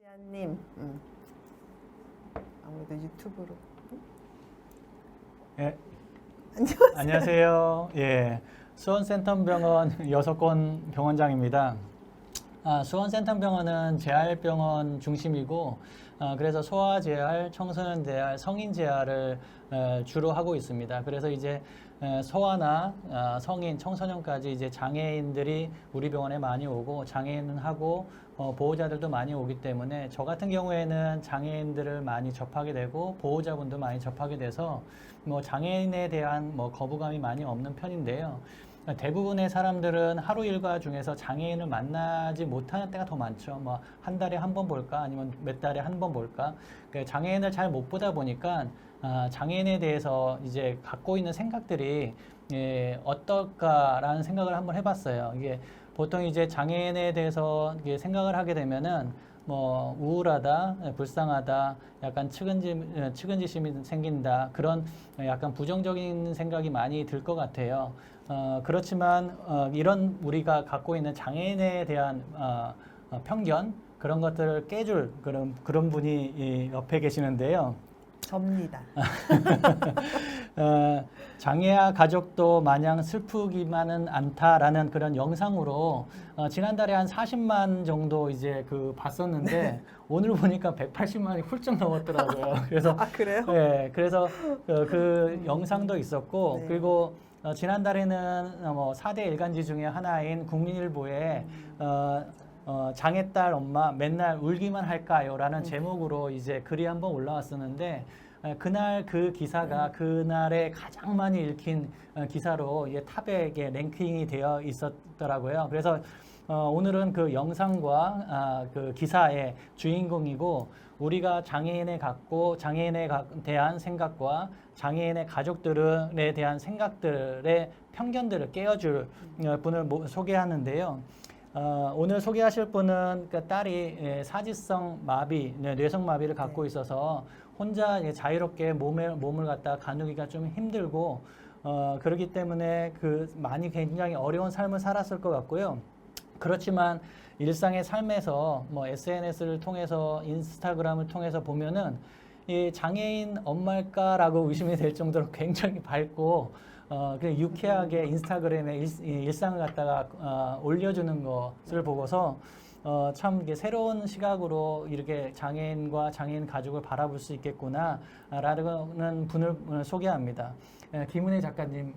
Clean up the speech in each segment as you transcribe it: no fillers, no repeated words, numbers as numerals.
지아님, 아무래도 유튜브로. 예, 안녕하세요. 안녕하세요. 예, 수원센텀병원 여석권 병원장입니다. 수원센텀병원은 재활병원 중심이고, 그래서 소아재활, 청소년재활, 성인재활을 주로 하고 있습니다. 그래서 이제 소아나 성인, 청소년까지 이제 장애인들이 우리 병원에 많이 오고, 장애인하고 보호자들도 많이 오기 때문에 저 같은 경우에는 장애인들을 많이 접하게 되고 보호자분도 많이 접하게 돼서 뭐 장애인에 대한 뭐 거부감이 많이 없는 편인데요. 대부분의 사람들은 하루 일과 중에서 장애인을 만나지 못하는 때가 더 많죠. 뭐 한 달에 한 번 볼까 아니면 몇 달에 한 번 볼까. 장애인을 잘 못 보다 보니까 장애인에 대해서 이제 갖고 있는 생각들이 어떨까라는 생각을 한번 해봤어요. 이게 보통 이제 장애인에 대해서 이게 생각을 하게 되면은 뭐 우울하다, 불쌍하다, 약간 측은지심이 생긴다, 그런 약간 부정적인 생각이 많이 들 것 같아요. 그렇지만 이런 우리가 갖고 있는 장애인에 대한 편견, 그런 것들을 깨줄 그런 분이 옆에 계시는데요. 접니다. 장애아 가족도 마냥 슬프기만은 않다라는 그런 영상으로 지난달에 한 40만 정도 이제 봤었는데 오늘 보니까 180만이 훌쩍 넘었더라고요. 그래서 그래요? 네, 그래서 그 영상도 있었고 네. 그리고 지난달에는 뭐 4대 일간지 중에 하나인 국민일보에 장애딸 엄마 맨날 울기만 할까요?라는 제목으로 이제 글이 한번 올라왔었는데 그날 그 기사가 그날에 가장 많이 읽힌 기사로 탑에 랭킹이 되어 있었더라고요. 그래서 오늘은 그 영상과 그 기사의 주인공이고 우리가 장애인에 대한 생각과 장애인의 가족들에 대한 생각들의 편견들을 깨워줄 분을 소개하는데요. 오늘 소개하실 분은 그 딸이 사지성 마비, 뇌성 마비를 갖고 있어서 혼자 자유롭게 몸을 갖다 가누기가 좀 힘들고 그렇기 때문에 굉장히 어려운 삶을 살았을 것 같고요. 그렇지만 일상의 삶에서 뭐 SNS를 통해서 인스타그램을 통해서 보면은 이 장애인 엄마일까라고 의심이 될 정도로 굉장히 밝고 그냥 유쾌하게 인스타그램에 일상을 갖다가 올려주는 것을 보고서 참 이게 새로운 시각으로 이렇게 장애인과 장애인 가족을 바라볼 수 있겠구나라는 분을 소개합니다. 김은혜 작가님.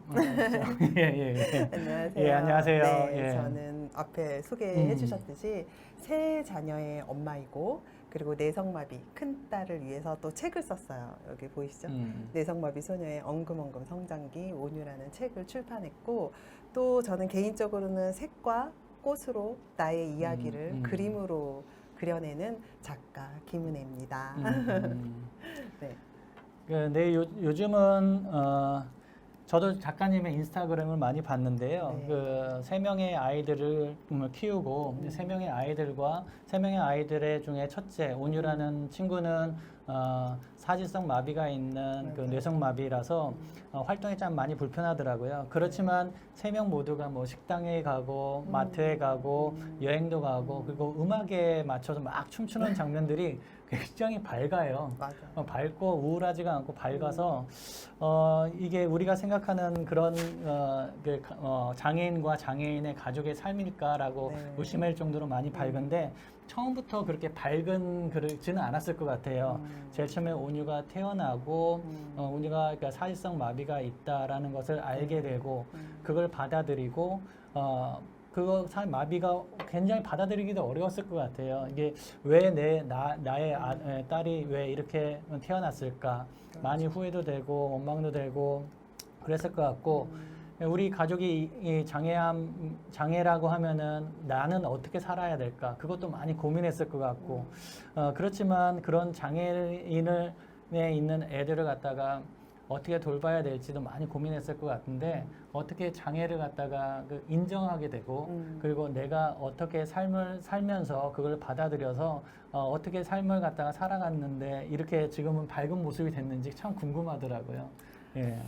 예. 안녕하세요. 예, 안녕하세요. 네, 예. 저는 앞에 소개해 주셨듯이 세 자녀의 엄마이고 그리고 내성마비 큰 딸을 위해서 또 책을 썼어요. 여기 보이시죠? 내성마비 소녀의 엉금엉금 성장기 온유라는 책을 출판했고 또 저는 개인적으로는 색과 꽃으로 나의 이야기를 그림으로 그려내는 작가 김은혜입니다. 네. 네, 요즘은 저도 작가님의 인스타그램을 많이 봤는데요. 네. 세 명의 아이들을 키우고 세 명의 아이들과 세 명의 아이들의 중에 첫째 온유라는 친구는 사지성 마비가 있는 그 뇌성 마비라서 활동이 참 많이 불편하더라고요. 그렇지만 세 명 모두가 뭐 식당에 가고 마트에 가고 여행도 가고 그리고 음악에 맞춰서 막 춤추는 장면들이 굉장히 밝아요. 맞아요. 밝고 우울하지가 않고 밝아서 이게 우리가 생각하는 그런 장애인과 장애인의 가족의 삶일까라고 의심할 정도로 많이 밝은데 처음부터 그렇게 밝은 그러지는 않았을 것 같아요. 제일 처음에 온유가 태어나고 온유가 그러니까 사지성 마비가 있다라는 것을 알게 되고 그걸 받아들이고 마비가 굉장히 받아들이기도 어려웠을 것 같아요. 이게 왜 나의 딸이 왜 이렇게 태어났을까? 많이 후회도 되고 원망도 되고 그랬을 것 같고 우리 가족이 이 장애라고 하면은 나는 어떻게 살아야 될까? 그것도 많이 고민했을 것 같고 그렇지만 그런 장애인에 있는 애들을 갖다가 어떻게 돌봐야 될지도 많이 고민했을 것 같은데 어떻게 장애를 갖다가 인정하게 되고 그리고 내가 어떻게 삶을 살면서 그걸 받아들여서 어떻게 삶을 갖다가 살아갔는데 이렇게 지금은 밝은 모습이 됐는지 참 궁금하더라고요. 예.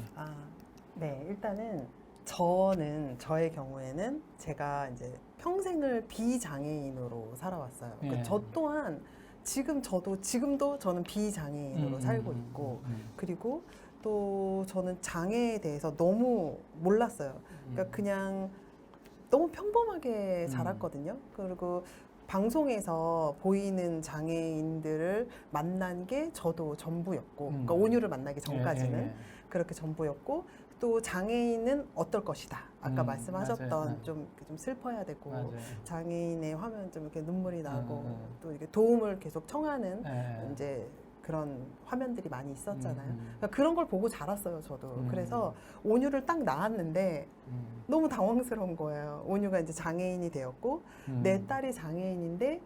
네, 일단은 저의 경우에는 제가 이제 평생을 비장애인으로 살아왔어요. 예. 저 또한 지금도 저는 비장애인으로 살고 있고, 그리고 또 저는 장애에 대해서 너무 몰랐어요. 그러니까 그냥 너무 평범하게 자랐거든요. 그리고 방송에서 보이는 장애인들을 만난 게 저도 전부였고, 그러니까 온유를 만나기 전까지는 그렇게 전부였고, 또 장애인은 어떨 것이다. 아까 말씀하셨던 맞아요. 좀 슬퍼야 되고, 맞아요. 장애인의 화면 좀 이렇게 눈물이 나고, 또 이렇게 도움을 계속 청하는 네. 이제 그런 화면들이 많이 있었잖아요. 그러니까 그런 걸 보고 자랐어요, 저도. 그래서 온유를 딱 낳았는데 너무 당황스러운 거예요. 온유가 이제 장애인이 되었고, 내 딸이 장애인인데,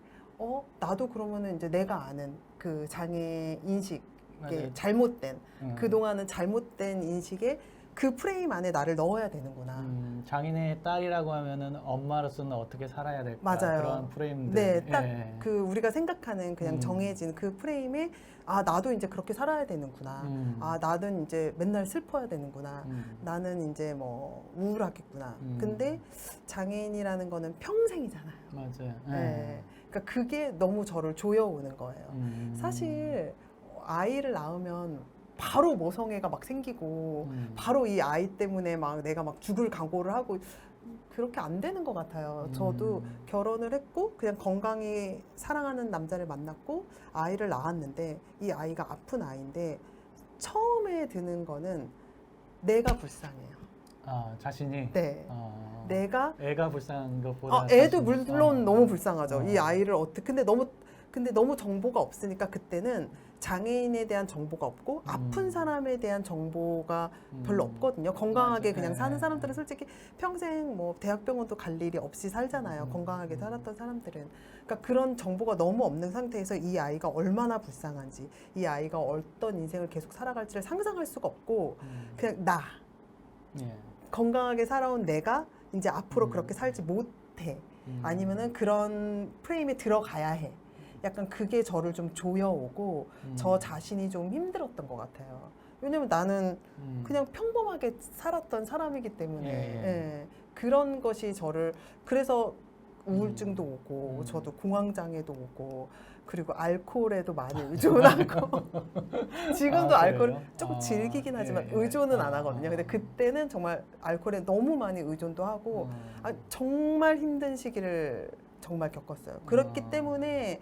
나도 그러면은 이제 내가 아는 그 장애 인식, 이게 맞아요. 잘못된, 그동안은 잘못된 인식에 그 프레임 안에 나를 넣어야 되는구나. 장인의 딸이라고 하면은 엄마로서는 어떻게 살아야 될까? 맞아요. 그런 프레임들. 네, 딱 그 우리가 생각하는 그냥 정해진 그 프레임에 나도 이제 그렇게 살아야 되는구나. 나는 이제 맨날 슬퍼야 되는구나. 나는 이제 뭐 우울하겠구나. 근데 장애인이라는 거는 평생이잖아요. 맞아요. 네. 그러니까 그게 너무 저를 조여오는 거예요. 사실 아이를 낳으면 바로 모성애가 막 생기고 바로 이 아이 때문에 막 내가 막 죽을 각오를 하고 그렇게 안 되는 것 같아요. 저도 결혼을 했고 그냥 건강히 사랑하는 남자를 만났고 아이를 낳았는데 이 아이가 아픈 아이인데 처음에 드는 거는 내가 불쌍해요. 자신이? 네. 내가 애가 불쌍한 것보다 애도 물론 너무 불쌍하죠. 이 어. 아이를 근데 너무 정보가 없으니까 그때는 장애인에 대한 정보가 없고 아픈 사람에 대한 정보가 별로 없거든요. 건강하게 맞아. 그냥 네. 사는 사람들은 솔직히 평생 뭐 대학병원도 갈 일이 없이 살잖아요. 건강하게 살았던 사람들은. 그러니까 그런 정보가 너무 없는 상태에서 이 아이가 얼마나 불쌍한지, 이 아이가 어떤 인생을 계속 살아갈지를 상상할 수가 없고 그냥 예. 건강하게 살아온 내가 이제 앞으로 그렇게 살지 못해. 아니면은 그런 프레임에 들어가야 해. 약간 그게 저를 좀 조여오고 저 자신이 좀 힘들었던 것 같아요. 왜냐면 나는 그냥 평범하게 살았던 사람이기 때문에 예. 그런 것이 저를 그래서 우울증도 오고 저도 공황장애도 오고 그리고 알코올에도 많이 의존하고 지금도 알코올 조금 즐기긴 하지만 의존은 안 하거든요. 근데 그때는 정말 알코올에 너무 많이 의존도 하고 정말 힘든 시기를 정말 겪었어요. 그렇기 때문에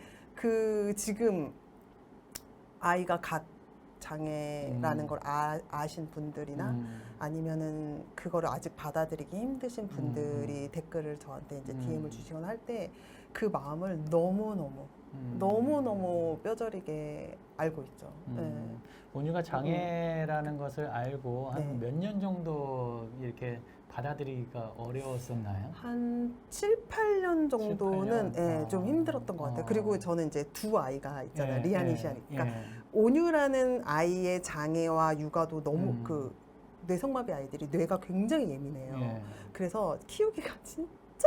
지금 아이가 갓 장애라는 걸 아신 분들이나 아니면은 그거를 아직 받아들이기 힘드신 분들이 댓글을 저한테 이제 DM을 주시거나 할 때 그 마음을 너무너무 뼈저리게 알고 있죠. 네. 온유가 장애라는 것을 알고 네. 한 몇 년 정도 이렇게 받아들이기가 어려웠었나요? 한 7, 8년 7, 정도는 8년? 좀 힘들었던 것 같아요. 그리고 저는 이제 두 아이가 있잖아요. 리안이, 시안이. 그러니까 예. 온유라는 아이의 장애와 육아도 너무 뇌성마비 아이들이 뇌가 굉장히 예민해요. 예. 그래서 키우기가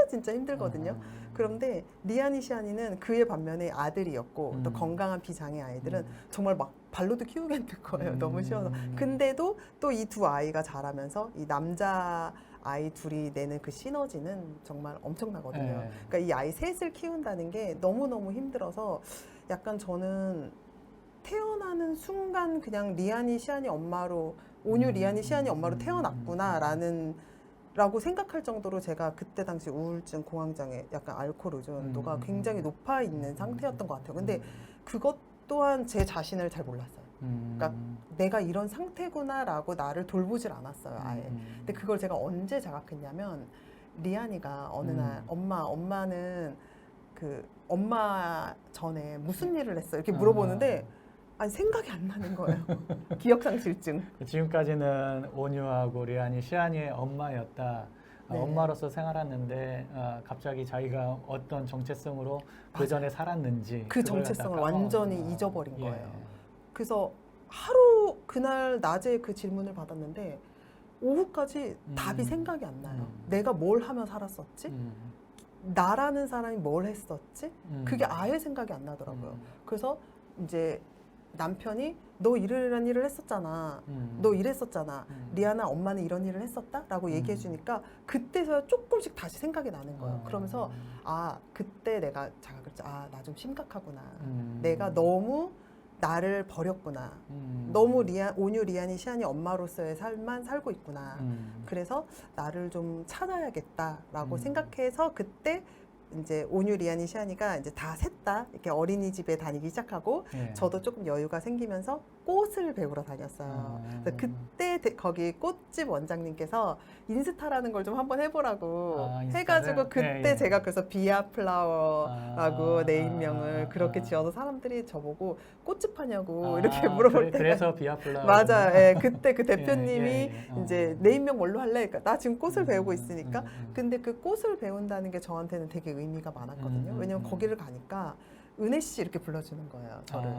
진짜 힘들거든요. 그런데 리안이, 시안이는 그에 반면에 아들이었고 또 건강한 비장애 아이들은 정말 막 발로도 키우기 힘들 거예요. 너무 쉬워서. 근데도 또 이 두 아이가 자라면서 이 남자 아이 둘이 내는 그 시너지는 정말 엄청나거든요. 그러니까 이 아이 셋을 키운다는 게 너무너무 힘들어서 약간 저는 태어나는 순간 그냥 리안이, 시안이 엄마로 온유, 리안이, 시안이 엄마로 태어났구나라는 라고 생각할 정도로 제가 그때 당시 우울증, 공황장애, 약간 알코올 의존도가 굉장히 높아 있는 상태였던 것 같아요. 근데 그것 또한 제 자신을 잘 몰랐어요. 그러니까 내가 이런 상태구나라고 나를 돌보질 않았어요, 아예. 근데 그걸 제가 언제 자각했냐면 리안이가 어느 날 엄마는 엄마 전에 무슨 일을 했어? 이렇게 물어보는데 아니 생각이 안 나는 거예요. 기억상실증. 지금까지는 온유하고 리안이, 시안이의 엄마였다. 네. 엄마로서 생활했는데 갑자기 자기가 어떤 정체성으로 그 전에 살았는지 그 그걸 정체성을 갖다가 완전히 잊어버린 예. 거예요. 그래서 그날 낮에 그 질문을 받았는데 오후까지 답이 생각이 안 나요. 내가 뭘 하며 살았었지? 나라는 사람이 뭘 했었지? 그게 아예 생각이 안 나더라고요. 그래서 이제 남편이 너 이런 일을 했었잖아. 너 이랬었잖아. 리아나 엄마는 이런 일을 했었다? 라고 얘기해 주니까 그때서야 조금씩 다시 생각이 나는 거예요. 그러면서 아 그때 내가 자각했지. 아 나 좀 심각하구나. 내가 너무 나를 버렸구나. 너무 온유 리안이 시안이 엄마로서의 삶만 살고 있구나. 그래서 나를 좀 찾아야겠다라고 생각해서 그때 이제 온유 리안이 시안이가 이제 다 셋 다 이렇게 어린이집에 다니기 시작하고 예. 저도 조금 여유가 생기면서 꽃을 배우러 다녔어요. 그래서 그때 거기 꽃집 원장님께서 인스타라는 걸 좀 한번 해보라고 해가지고 그때 예, 예. 제가 그래서 비아 플라워라고 네임명을 그렇게 아. 지어서 사람들이 저보고 꽃집 하냐고 이렇게 물어볼 때 그래서 비아플라 맞아요. 예, 그때 그 대표님이 예. 이제 네임명 뭘로 할래? 그러니까 나 지금 꽃을 배우고 있으니까. 근데 그 꽃을 배운다는 게 저한테는 되게 의미가 많았거든요. 왜냐면 거기를 가니까 은혜 씨 이렇게 불러주는 거예요. 저를.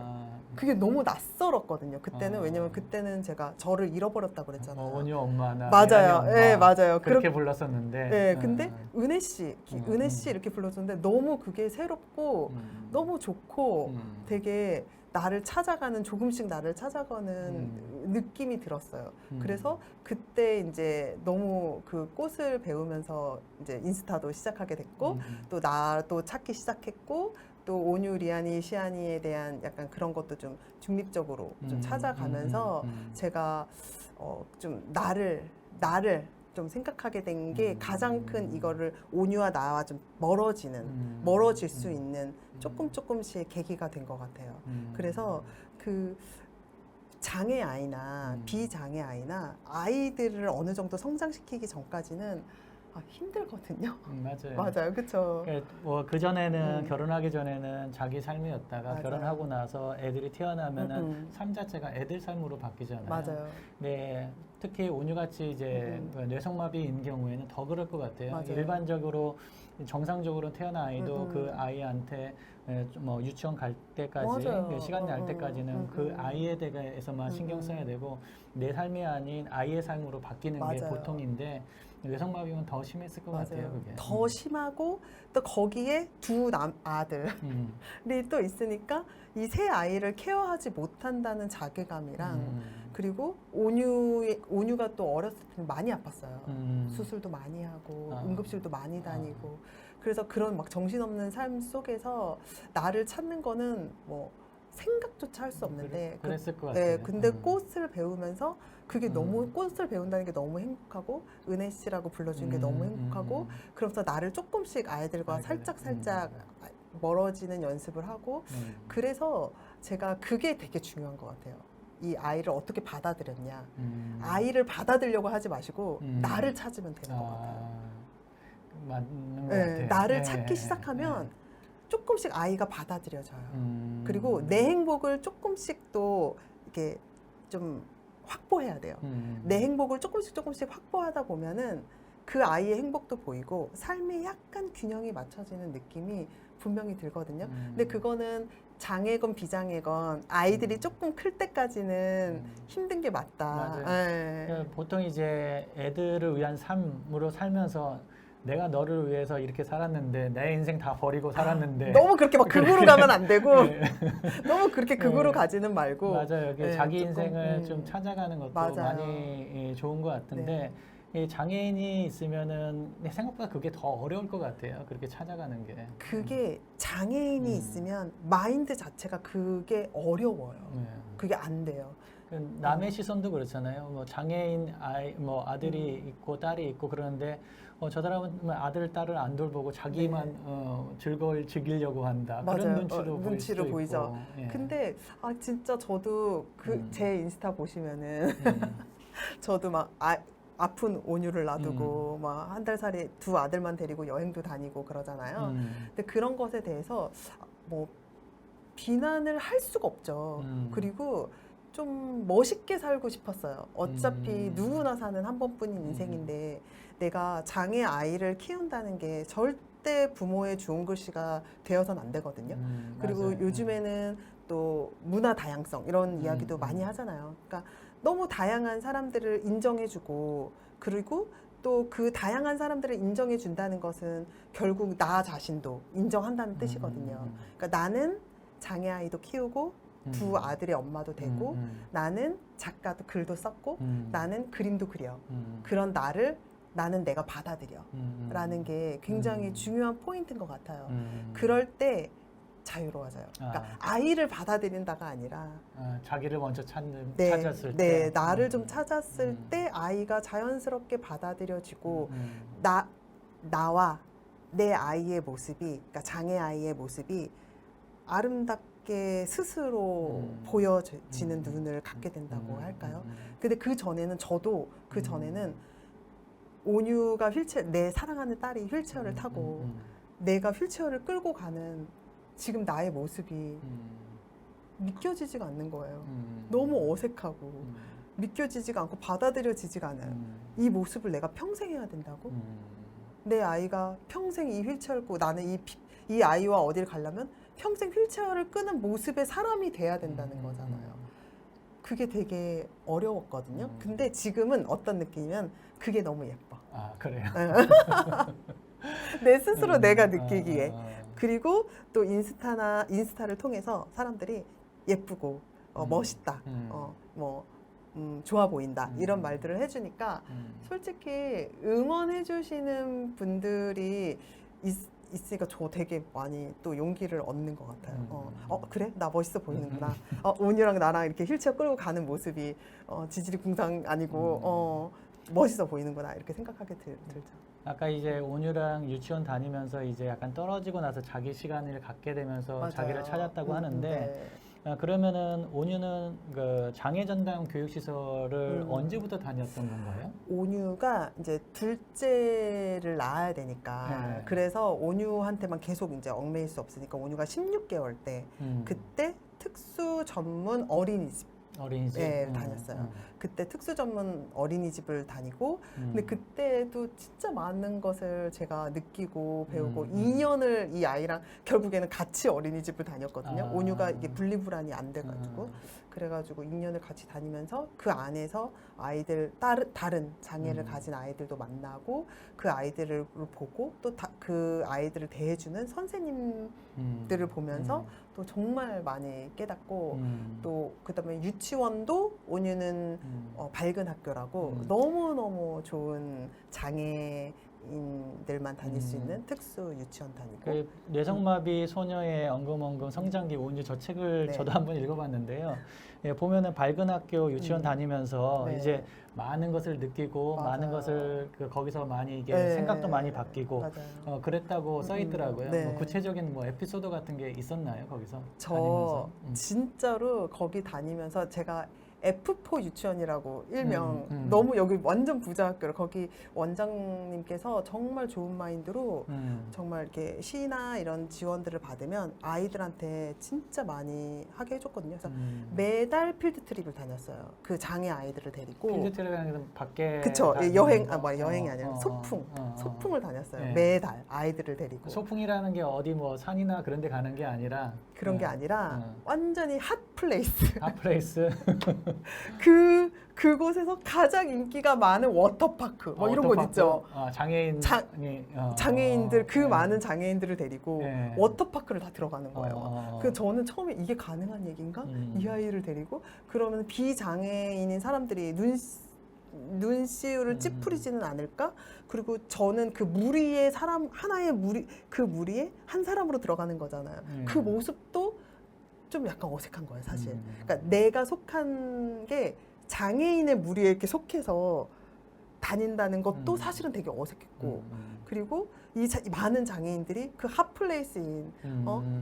그게 너무 낯설었거든요. 그때는 왜냐면 그때는 제가 저를 잃어버렸다고 그랬잖아요. 온유 엄마나 맞아요. 엄마 예, 맞아요. 그렇게 불렀었는데. 예, 근데 은혜 씨, 은혜 씨 이렇게 불러주는데 너무 그게 새롭고 너무 좋고 되게 나를 찾아가는 조금씩 나를 찾아가는 느낌이 들었어요. 그래서 그때 이제 너무 그 꽃을 배우면서 이제 인스타도 시작하게 됐고 또 나도 찾기 시작했고 또 온유 리안이 시안이에 대한 약간 그런 것도 좀 중립적으로 좀 찾아가면서 제가 좀 나를 좀 생각하게 된 게 가장 큰 이거를 온유와 나와 좀 멀어질 수 있는 조금씩 계기가 된 것 같아요. 그래서 그 장애 아이나 비장애 아이나 아이들을 어느 정도 성장시키기 전까지는 힘들거든요. 맞아요. 맞아요, 그렇죠. 그 전에는 결혼하기 전에는 자기 삶이었다가 맞아요. 결혼하고 나서 애들이 태어나면은 삶 자체가 애들 삶으로 바뀌잖아요. 맞아요. 네, 특히 온유같이 이제 뇌성마비인 경우에는 더 그럴 것 같아요. 맞아요. 일반적으로 정상적으로 태어난 아이도 그 아이한테 뭐 유치원 갈 때까지 맞아요. 시간 날 때까지는 그 아이에 대해서만 신경 써야 되고 내 삶이 아닌 아이의 삶으로 바뀌는 게 맞아요. 보통인데 뇌성마비면 더 심했을 것 같아요. 그게. 더 심하고 또 거기에 두 아들이 또 있으니까 이 세 아이를 케어하지 못한다는 자괴감이랑 그리고 온유가 또 어렸을 때 많이 아팠어요. 수술도 많이 하고 응급실도 많이 다니고 그래서 그런 막 정신없는 삶 속에서 나를 찾는 거는 뭐 생각조차 할 수 없는데 그랬을 것 네, 같아요. 근데 꽃을 배우면서 그게 너무 꽃을 배운다는 게 너무 행복하고 은혜 씨라고 불러주는 게 너무 행복하고 그러면서 나를 조금씩 아이들과 살짝 멀어지는 연습을 하고 그래서 제가 그게 되게 중요한 것 같아요. 이 아이를 어떻게 받아들였냐. 아이를 받아들이려고 하지 마시고 나를 찾으면 되는 것 같아요. 맞는 것 네, 같아요. 나를 찾기 시작하면 조금씩 아이가 받아들여져요. 그리고 내 행복을 조금씩 또 이렇게 좀 확보해야 돼요. 내 행복을 조금씩 확보하다 보면은 그 아이의 행복도 보이고 삶에 약간 균형이 맞춰지는 느낌이 분명히 들거든요. 근데 그거는 장애건 비장애건 아이들이 조금 클 때까지는 힘든 게 맞다. 맞아요. 보통 이제 애들을 위한 삶으로 살면서 내가 너를 위해서 이렇게 살았는데 내 인생 다 버리고 살았는데 너무 그렇게 막 극으로 가면 안 되고 네. 너무 그렇게 극으로 가지는 말고 맞아요. 네, 자기 조금, 인생을 좀 찾아가는 것도 맞아요. 많이 좋은 것 같은데 이 장애인이 있으면은 생각보다 그게 더 어려울 것 같아요. 그렇게 찾아가는 게. 그게 장애인이 있으면 마인드 자체가 그게 어려워요. 그게 안 돼요. 남의 시선도 그렇잖아요. 뭐 장애인 뭐 아들이 있고 딸이 있고 그러는데 저 사람은 아들 딸을 안 돌보고 자기만 즐기려고 한다. 맞아요. 그런 눈치로 보일 수도 보이죠. 있고. 근데 진짜 저도 제 인스타 보시면은 저도 막 아픈 온유를 놔두고 막 한 달 살이 두 아들만 데리고 여행도 다니고 그러잖아요. 근데 그런 것에 대해서 뭐 비난을 할 수가 없죠. 그리고 좀 멋있게 살고 싶었어요. 어차피 누구나 사는 한 번뿐인 인생인데 내가 장애 아이를 키운다는 게 절대 부모의 좋은 글씨가 되어서는 안 되거든요. 그리고 맞아요. 요즘에는 또 문화 다양성 이런 이야기도 많이 하잖아요. 그러니까 너무 다양한 사람들을 인정해주고 그리고 또 그 다양한 사람들을 인정해 준다는 것은 결국 나 자신도 인정한다는 뜻이거든요. 그러니까 나는 장애 아이도 키우고 두 아들의 엄마도 되고 나는 작가도 글도 썼고 나는 그림도 그려. 그런 나는 내가 받아들여. 라는 게 굉장히 중요한 포인트인 것 같아요. 그럴 때 자유로워져요. 그러니까 아이를 받아들인다가 아니라 자기를 먼저 찾았을 때, 네, 나를 좀 찾았을 때 아이가 자연스럽게 받아들여지고 나와 내 아이의 모습이, 그러니까 장애 아이의 모습이 아름답게 스스로 보여지는 눈을 갖게 된다고 할까요? 근데 저도 그 전에는 온유가 내 사랑하는 딸이 휠체어를 타고 내가 휠체어를 끌고 가는 지금 나의 모습이 믿겨지지가 않는 거예요. 너무 어색하고 믿겨지지가 않고 받아들여지지가 않아요. 이 모습을 내가 평생 해야 된다고? 내 아이가 평생 이 휠체어를 끌고 나는 이 아이와 어딜 가려면 평생 휠체어를 끄는 모습의 사람이 돼야 된다는 거잖아요. 그게 되게 어려웠거든요. 근데 지금은 어떤 느낌이면 그게 너무 예뻐. 아, 그래요? 내 스스로 내가 느끼기에. 그리고 또 인스타를 통해서 사람들이 예쁘고 멋있다, 좋아 보인다 이런 말들을 해주니까 솔직히 응원해 주시는 분들이 있으니까 저 되게 많이 또 용기를 얻는 것 같아요. 그래? 나 멋있어 보이는구나. 온유랑 나랑 이렇게 휠체어 끌고 가는 모습이 지질이 궁상 아니고 멋있어 보이는구나 이렇게 생각하게 들죠. 아까 이제 온유랑 유치원 다니면서 이제 약간 떨어지고 나서 자기 시간을 갖게 되면서 맞아요. 자기를 찾았다고 하는데 네. 그러면은 온유는 그 장애 전담 교육시설을 언제부터 다녔던 건가요? 온유가 이제 둘째를 낳아야 되니까 네. 그래서 온유한테만 계속 이제 얽매일 수 없으니까 온유가 16개월 때 그때 특수 전문 어린이집 다녔어요. 그때 특수 전문 어린이집을 다니고 근데 그때도 진짜 많은 것을 제가 느끼고 배우고 2년을 이 아이랑 결국에는 같이 어린이집을 다녔거든요. 온유가 이게 분리불안이 안 돼가지고 그래가지고 2년을 같이 다니면서 그 안에서 다른 장애를 가진 아이들도 만나고 그 아이들을 보고 또 그 아이들을 대해주는 선생님들을 보면서 또 정말 많이 깨닫고 또 그다음에 유치원도 온유는 밝은 학교라고 너무너무 좋은 장애인들만 다닐 수 있는 특수 유치원 다니고 그 뇌성마비 소녀의 엉금엉금 성장기 온유 저 책을 네. 저도 한번 읽어봤는데요. 예, 보면은 밝은 학교 유치원 다니면서 네. 이제 많은 것을 느끼고 맞아요. 많은 것을 거기서 많이 이게 네. 생각도 많이 바뀌고 맞아요. 그랬다고 써 있더라고요. 네. 뭐 구체적인 뭐 에피소드 같은 게 있었나요 거기서? 저 다니면서? 진짜로 거기 다니면서 제가 F4 유치원이라고 일명 너무 여기 완전 부자 학교를 거기 원장님께서 정말 좋은 마인드로 정말 이렇게 시나 이런 지원들을 받으면 아이들한테 진짜 많이 하게 해줬거든요. 그래서 매달 필드 트립을 다녔어요. 그 장애 아이들을 데리고. 필드 트립이라는 밖에 그쵸. 다니는 여행, 거? 여행이 아니라 소풍을 다녔어요. 네. 매달 아이들을 데리고. 소풍이라는 게 어디 뭐 산이나 그런 데 가는 게 아니라 그런 게 아니라 완전히 핫 플레이스. 핫플레이스. 그곳에서 가장 인기가 많은 워터파크 뭐 이런 곳 있죠. 장애인들 많은 장애인들을 데리고 워터파크를 다 들어가는 거예요. 그 저는 처음에 이게 가능한 얘기인가? 이 아이를 데리고 그러면 비장애인인 사람들이 눈시울을 찌푸리지는 않을까? 그리고 저는 그 무리에 그 무리에 한 사람으로 들어가는 거잖아요. 그 모습도 좀 약간 어색한 거예요, 사실. 그러니까 내가 속한 게 장애인의 무리에 이렇게 속해서 다닌다는 것도 사실은 되게 어색했고, 그리고 이 많은 장애인들이 그 핫플레이스인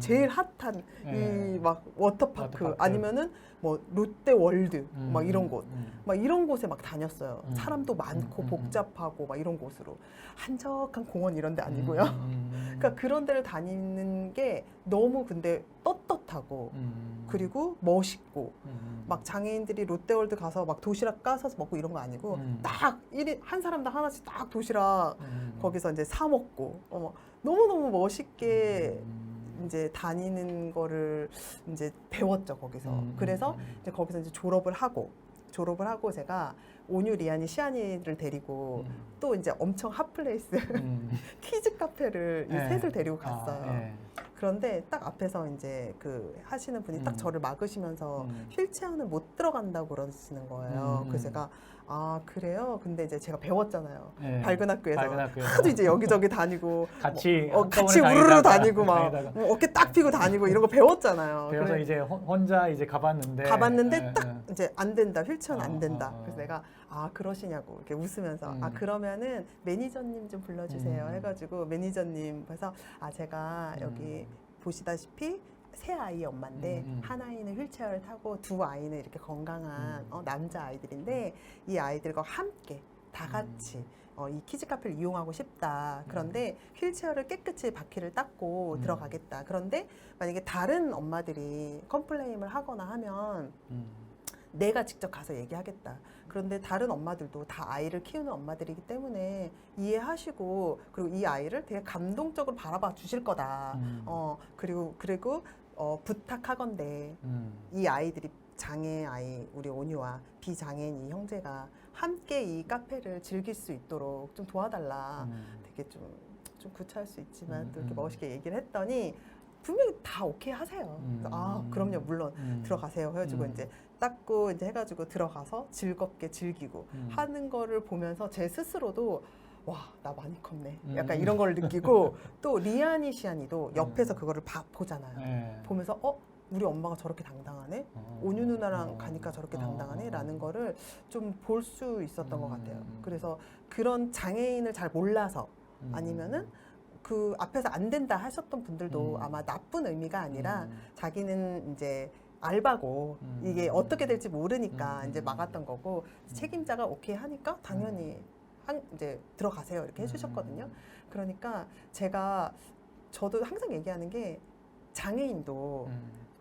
제일 핫한 이 막 워터파크 아니면은 뭐 롯데월드 막 이런 곳 막 이런 곳에 막 다녔어요. 사람도 많고 복잡하고 막 이런 곳으로 한적한 공원 이런 데 아니고요. 그러니까 그런 데를 다니는 게 너무 근데 떳떳하고 그리고 멋있고 막 장애인들이 롯데월드 가서 막 도시락 까서 먹고 이런 거 아니고 딱 한 사람당 하나씩 딱 도시락 거기서 이제 사 먹고 너무너무 멋있게 이제 다니는 거를 이제 배웠죠, 거기서. 그래서 이제 거기서 이제 졸업을 하고 제가 온유, 리안이, 시안이를 데리고 또 이제 엄청 핫플레이스 퀴즈 카페를 이 셋을 데리고 갔어요. 그런데 딱 앞에서 이제 그 하시는 분이 딱 저를 막으시면서 휠체어는 못 들어간다고 그러시는 거예요. 그래서 제가 아 그래요? 근데 이제 제가 배웠잖아요. 네. 밝은 학교에서 밝은 학교에서. 하도 이제 여기저기 다니고 같이 같이 우르르 다니고 막 어깨 딱 펴고 다니고 이런 거 배웠잖아요. 그래서 이제 혼자 이제 가봤는데 딱 이제 안 된다. 휠체어는 안 된다. 그래서 내가 아 그러시냐고 이렇게 웃으면서 아 그러면은 매니저님 좀 불러주세요 해가지고 매니저님 그래서 아 제가 여기 보시다시피 세 아이의 엄마인데 한 아이는 휠체어를 타고 두 아이는 이렇게 건강한 남자 아이들인데 이 아이들과 함께 다 같이 이 키즈 카페를 이용하고 싶다. 그런데 휠체어를 깨끗이 바퀴를 닦고 들어가겠다. 그런데 만약에 다른 엄마들이 컴플레인을 하거나 하면 내가 직접 가서 얘기하겠다. 그런데 다른 엄마들도 다 아이를 키우는 엄마들이기 때문에 이해하시고 그리고 이 아이를 되게 감동적으로 바라봐 주실 거다. 그리고 부탁하건대 이 아이들이 장애 아이 우리 온유와 비장애인 이 형제가 함께 이 카페를 즐길 수 있도록 좀 도와달라. 되게 좀 구차할 수 있지만 또 이렇게 멋있게 얘기를 했더니 분명히 다 오케이 하세요. 아 그럼요 물론 들어가세요 해가지고 이제 닦고 이제 해가지고 들어가서 즐겁게 즐기고 하는 거를 보면서 제 스스로도 와 나 많이 컸네 약간 이런 걸 느끼고 또 리아니 시안이도 옆에서 그거를 보잖아요. 보면서 우리 엄마가 저렇게 당당하네 온유 누나랑 가니까 저렇게 당당하네 라는 거를 좀 볼 수 있었던 것 같아요. 그래서 그런 장애인을 잘 몰라서 아니면은 그 앞에서 안 된다 하셨던 분들도 아마 나쁜 의미가 아니라 자기는 이제 알바고 이게 어떻게 될지 모르니까 이제 막았던 거고 책임자가 오케이 하니까 당연히 이제 들어가세요 이렇게 해주셨거든요. 그러니까 저도 항상 얘기하는 게 장애인도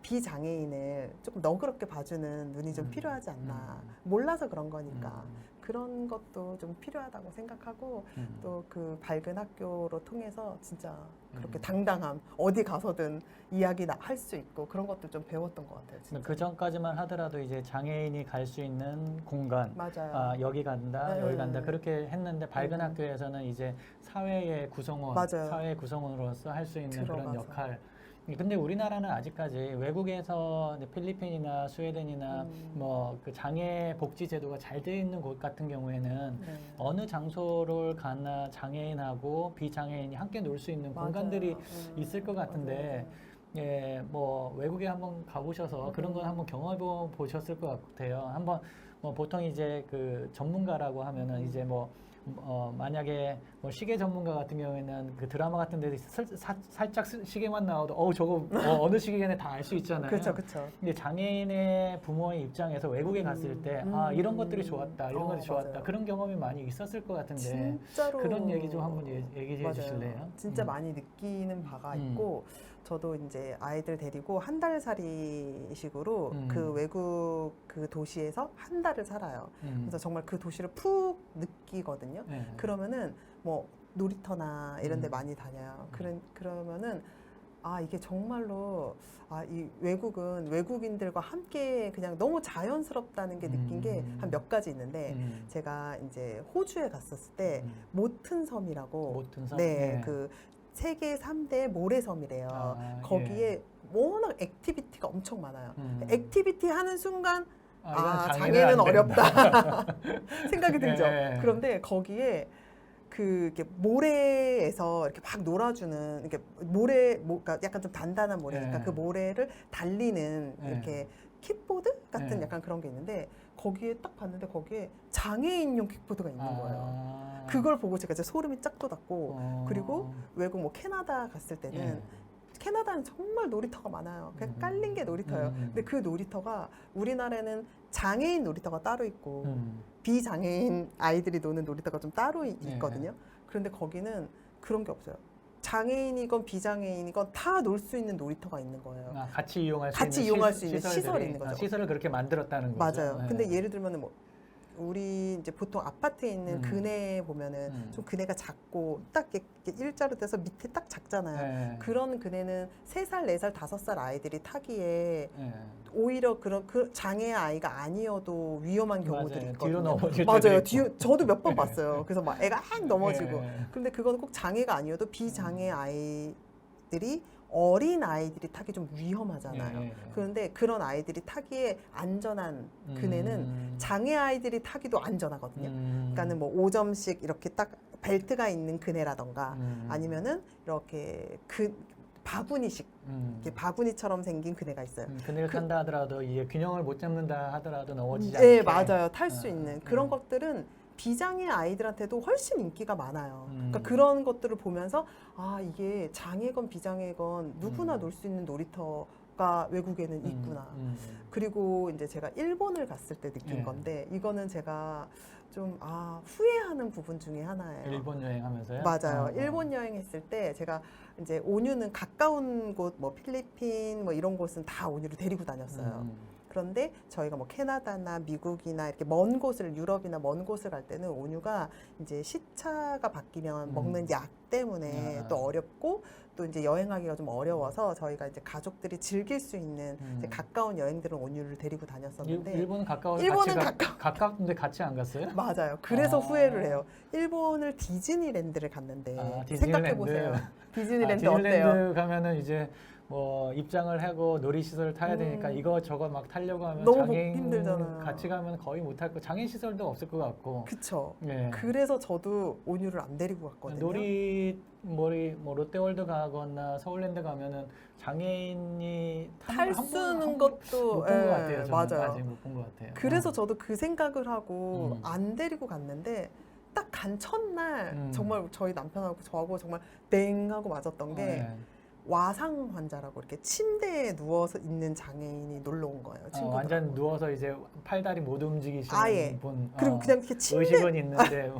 비장애인을 조금 너그럽게 봐주는 눈이 좀 필요하지 않나. 몰라서 그런 거니까 그런 것도 좀 필요하다고 생각하고 또 그 밝은 학교로 통해서 진짜 그렇게 당당함 어디 가서든 이야기 할 수 있고 그런 것도 좀 배웠던 것 같아요. 진짜. 그 전까지만 하더라도 이제 장애인이 갈 수 있는 공간, 맞아요. 여기 간다, 여기 간다 그렇게 했는데 밝은 학교에서는 이제 사회의 구성원, 맞아요. 사회의 구성원으로서 할 수 있는 그런 들어가서. 역할. 근데 우리나라는 아직까지 외국에서 필리핀이나 스웨덴이나 뭐 그 장애 복지 제도가 잘 되어 있는 곳 같은 경우에는 어느 장소를 가나 장애인하고 비장애인이 함께 놀 수 있는 공간들이 있을 것 같은데 예, 뭐 외국에 한번 가보셔서 그런 건 한번 경험해 보셨을 것 같아요. 한번 뭐 보통 이제 그 전문가라고 하면은 이제 뭐 만약에 뭐 시계 전문가 같은 경우에는 그 드라마 같은 데서 살짝 시계만 나와도 저거 어느 시계네 다 알 수 있잖아요. 그렇죠, 그렇죠. 근데 장애인의 부모의 입장에서 외국에 갔을 때 이런 것들이 좋았다, 이런 것이 좋았다 맞아요. 그런 경험이 많이 있었을 것 같은데 진짜로 그런 얘기 좀 한번 얘기해 맞아요. 주실래요? 진짜 많이 느끼는 바가 있고 저도 이제 아이들 데리고 한 달살이식으로 그 외국 그 도시에서 한 달을 살아요. 그래서 정말 그 도시를 푹 느끼거든요. 그러면은 뭐 놀이터나 이런 데 많이 다녀요. 그러면은 아 이게 정말로 이 외국은 외국인들과 함께 그냥 너무 자연스럽다는 게 느낀 게 한 몇 가지 있는데 제가 이제 호주에 갔었을 때 모튼 섬이라고 모튼 섬? 네, 그 세계 3대 모래섬이래요. 거기에 워낙 액티비티가 엄청 많아요. 액티비티 하는 순간 이건 장애는 어렵다 생각이 들죠. 그런데 거기에 이렇게 모래에서 이렇게 막 놀아주는 이렇게 그러니까 약간 좀 단단한 모래니까 그 모래를 달리는 이렇게 킥보드 같은 약간 그런 게 있는데 거기에 딱 봤는데 거기에 장애인용 킥보드가 있는 거예요. 그걸 보고 제가 이제 소름이 쫙 돋았고 그리고 외국 뭐 캐나다 갔을 때는 캐나다는 정말 놀이터가 많아요. 그냥 깔린 게 놀이터예요. 근데 그 놀이터가 우리나라에는 장애인 놀이터가 따로 있고 비장애인 아이들이 노는 놀이터가 좀 따로 있거든요. 그런데 거기는 그런 게 없어요. 장애인이건 비장애인이건 다 놀 수 있는 놀이터가 있는 거예요. 같이 이용할 수 있는 시설이 있는 거죠. 시설을 그렇게 만들었다는 거죠. 맞아요. 근데 예를 들면은 뭐 우리 이제 보통 아파트에 있는 그네 보면은 좀 그네가 작고 딱 이렇게 일자로 돼서 밑에 딱 작잖아요. 그런 그네는 3살, 4살, 5살 아이들이 타기에 오히려 그런 장애 아이가 아니어도 위험한 경우들이 있거든요. 뒤로 넘어질 맞아요. 저도 몇 번 봤어요. 그래서 막 애가 막 넘어지고. 근데 그건 꼭 장애가 아니어도 비장애 아이 가족들이 어린 아이들이 타기 좀 위험하잖아요. 예. 그런데 그런 아이들이 타기에 안전한 그네는 장애 아이들이 타기도 안전하거든요. 그러니까는 뭐 5점씩 이렇게 딱 벨트가 있는 그네라던가 아니면은 이렇게 바구니식 이렇게 바구니처럼 생긴 그네가 있어요. 그네를 탄다 하더라도 이게 균형을 못 잡는다 하더라도 넘어지지 네, 않게. 맞아요. 탈 수 있는 그런 것들은 비장애 아이들한테도 훨씬 인기가 많아요. 그러니까 그런 것들을 보면서 아, 이게 장애건 비장애건 누구나 놀 수 있는 놀이터가 외국에는 있구나. 그리고 이제 제가 일본을 갔을 때 느낀 건데 이거는 제가 좀 후회하는 부분 중에 하나예요. 일본 여행하면서요? 맞아요. 일본 여행했을 때 제가 이제 온유는 가까운 곳, 뭐 필리핀 뭐 이런 곳은 다 온유를 데리고 다녔어요. 그런데 저희가 뭐 캐나다나 미국이나 이렇게 먼 곳을 유럽이나 먼 곳을 갈 때는 온유가 이제 시차가 바뀌면 먹는 약 때문에 또 어렵고 또 이제 여행하기가 좀 어려워서 저희가 이제 가족들이 즐길 수 있는 이제 가까운 여행들은 온유를 데리고 다녔었는데 일본은 가까워서 일본은 가깝는데 같이 안 갔어요? 맞아요. 그래서 후회를 해요. 일본을 디즈니랜드를 갔는데 생각해 보세요. 디즈니랜드 어때요? 디즈니랜드 가면은 이제 뭐 입장을 하고 놀이시설을 타야 되니까 이거 저거 막 타려고 하면 너무 장애인 힘들잖아요. 같이 가면 거의 못 탈 거. 장애인 시설도 없을 것 같고. 그쵸. 네. 그래서 저도 온유를 안 데리고 갔거든요. 뭐 롯데월드 가거나 서울랜드 가면은 장애인이 탈 쓰는 것도 못본 것 같아요. 저는 맞아요. 아직 못 본 것 같아요. 그래서 저도 그 생각을 하고 안 데리고 갔는데 딱 간 첫날 정말 저희 남편하고 저하고 정말 땡 하고 맞았던 게 와상 환자라고 이렇게 침대에 누워서 있는 장애인이 놀러 온 거예요. 완전 누워서 이제 팔다리 못 움직이시는 아예. 분. 그리고 그냥 이렇게 의식은 있는데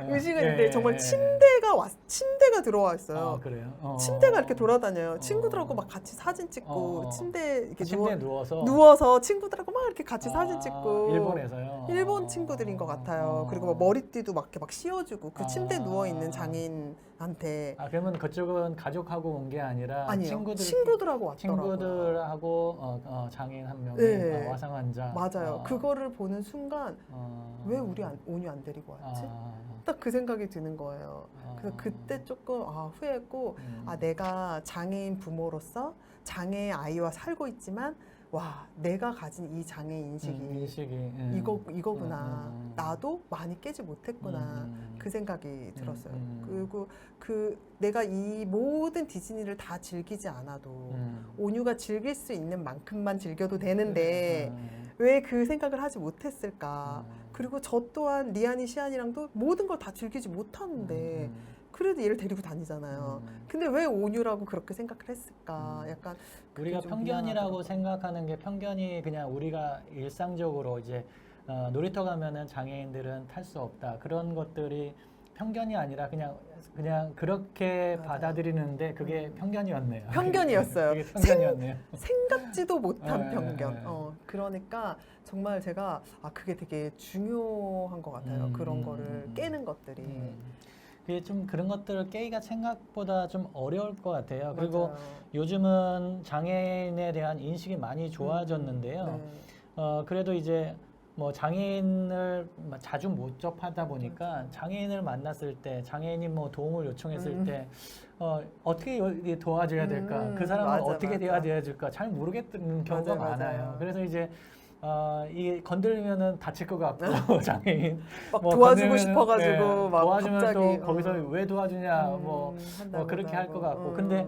의식은 있는데 정말 침대가 들어와 있어요. 그래요? 침대가 이렇게 돌아다녀요. 친구들하고 막 같이 사진 찍고 침대에 이렇게 침대에 누워서 친구들하고 막 이렇게 같이 사진 찍고. 일본에서요? 일본 친구들인 것 같아요. 그리고 막 머리띠도 막 이렇게 막 씌워주고 그 침대에 누워 있는 장애인한테. 그러면 그쪽은 가족하고 온 게 아니라 아니에요. 친구들하고 왔더라고요. 친구들하고 장애인 한 명이 네. 와상 환자. 맞아요. 그거를 보는 순간 왜 우리 온유 안 데리고 왔지? 딱 그 생각이 드는 거예요. 그래서 그때 조금 후회했고 내가 장애인 부모로서 장애 아이와 살고 있지만 와, 내가 가진 이 장애 인식이 이거구나. 나도 많이 깨지 못했구나. 그 생각이 들었어요. 그리고 내가 이 모든 디즈니를 다 즐기지 않아도 온유가 즐길 수 있는 만큼만 즐겨도 되는데 왜 그 생각을 하지 못했을까? 그리고 저 또한 리안이 시안이랑도 모든 걸 다 즐기지 못하는데 그래도 얘를 데리고 다니잖아요. 근데 왜 온유라고 그렇게 생각을 했을까? 약간 우리가 편견이라고 생각하는 게 편견이 그냥 우리가 일상적으로 이제 놀이터 가면은 장애인들은 탈 수 없다. 그런 것들이 편견이 아니라 그냥 그렇게 맞아요. 받아들이는데 그게 편견이었네요. 편견이었어요. 그게 편견이었네요. 생각지도 못한 편견. 그러니까 정말 제가 그게 되게 중요한 것 같아요. 그런 거를 깨는 것들이. 그게 좀 그런 것들을 깨기가 생각보다 좀 어려울 것 같아요. 그리고 맞아요. 요즘은 장애인에 대한 인식이 많이 좋아졌는데요. 네. 그래도 이제 뭐 장애인을 자주 못 접하다 보니까 장애인을 만났을 때 장애인이 뭐 도움을 요청했을 때 어떻게 도와줘야 될까? 그 사람은 어떻게 돼야 될까? 잘 모르겠는 경우가 많아요. 그래서 이제 이게 건들면은 다칠 것 같고 장애인 막 뭐 도와주고 싶어가지고 막 도와주면 갑자기 또 거기서 왜 도와주냐 뭐 그렇게 할 것 같고 근데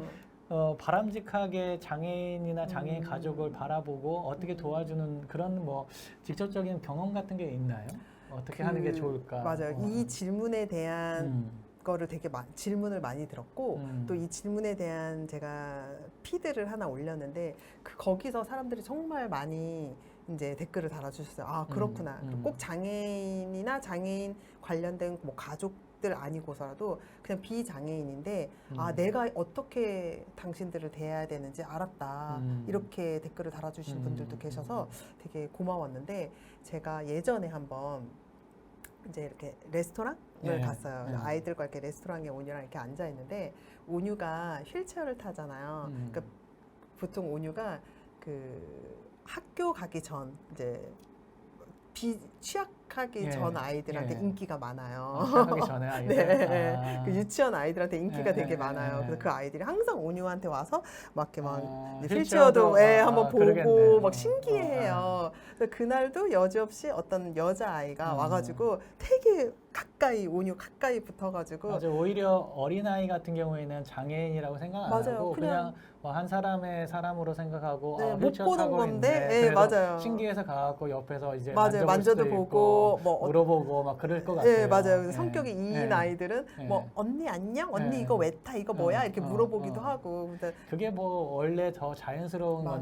바람직하게 장애인이나 장애인 가족을 바라보고 어떻게 도와주는 그런 뭐 직접적인 경험 같은 게 있나요? 어떻게 하는 게 좋을까? 맞아요. 이 질문에 대한 거를 되게 질문을 많이 들었고 또 이 질문에 대한 제가 피드를 하나 올렸는데 거기서 사람들이 정말 많이 이제 댓글을 달아주셨어요. 그렇구나. 꼭 장애인이나 장애인 관련된 뭐 가족들 아니고서라도 그냥 비장애인인데 내가 어떻게 당신들을 대해야 되는지 알았다. 이렇게 댓글을 달아주신 분들도 계셔서 되게 고마웠는데 제가 예전에 한번 이제 이렇게 레스토랑을 갔어요. 아이들과 이렇게 레스토랑에 온유랑 이렇게 앉아 있는데 온유가 휠체어를 타잖아요. 그러니까 보통 온유가 그 학교 가기 전 이제 취약한 시작하기 예, 전 아이들한테 예. 인기가 많아요. 시작하기 전에 아이들. 네, 아. 그 유치원 아이들한테 인기가 예, 되게 예, 많아요. 예. 그래서 그 아이들이 항상 온유한테 와서 막 이렇게 막 이제 휠체어도, 휠체어도 한번 보고 그러겠네. 막 신기해해요. 그래서 그날도 여지없이 어떤 여자 아이가 와가지고 되게 가까이 온유 가까이 붙어가지고 맞아. 오히려 어린아이 같은 경우에는 장애인이라고 생각 안 맞아요. 하고 그냥 그냥 한 사람의 사람으로 생각하고 네, 못 휠체어 보는 타고 건데, 있네. 예, 그래서 맞아요. 신기해서 가갖고 옆에서 이제 맞아요. 만져볼 만져도 수도 보고 있고, 뭐 물어보고 막 그럴 것 같아요. 예, 맞아요. 예. 성격이 이인 예. 아이들은 예. 뭐 언니 안녕, 언니 예. 이거 왜 타, 이거 뭐야 이렇게 어, 물어보기도 어. 하고. 근데 그게 뭐 원래 더 자연스러운 맞아요.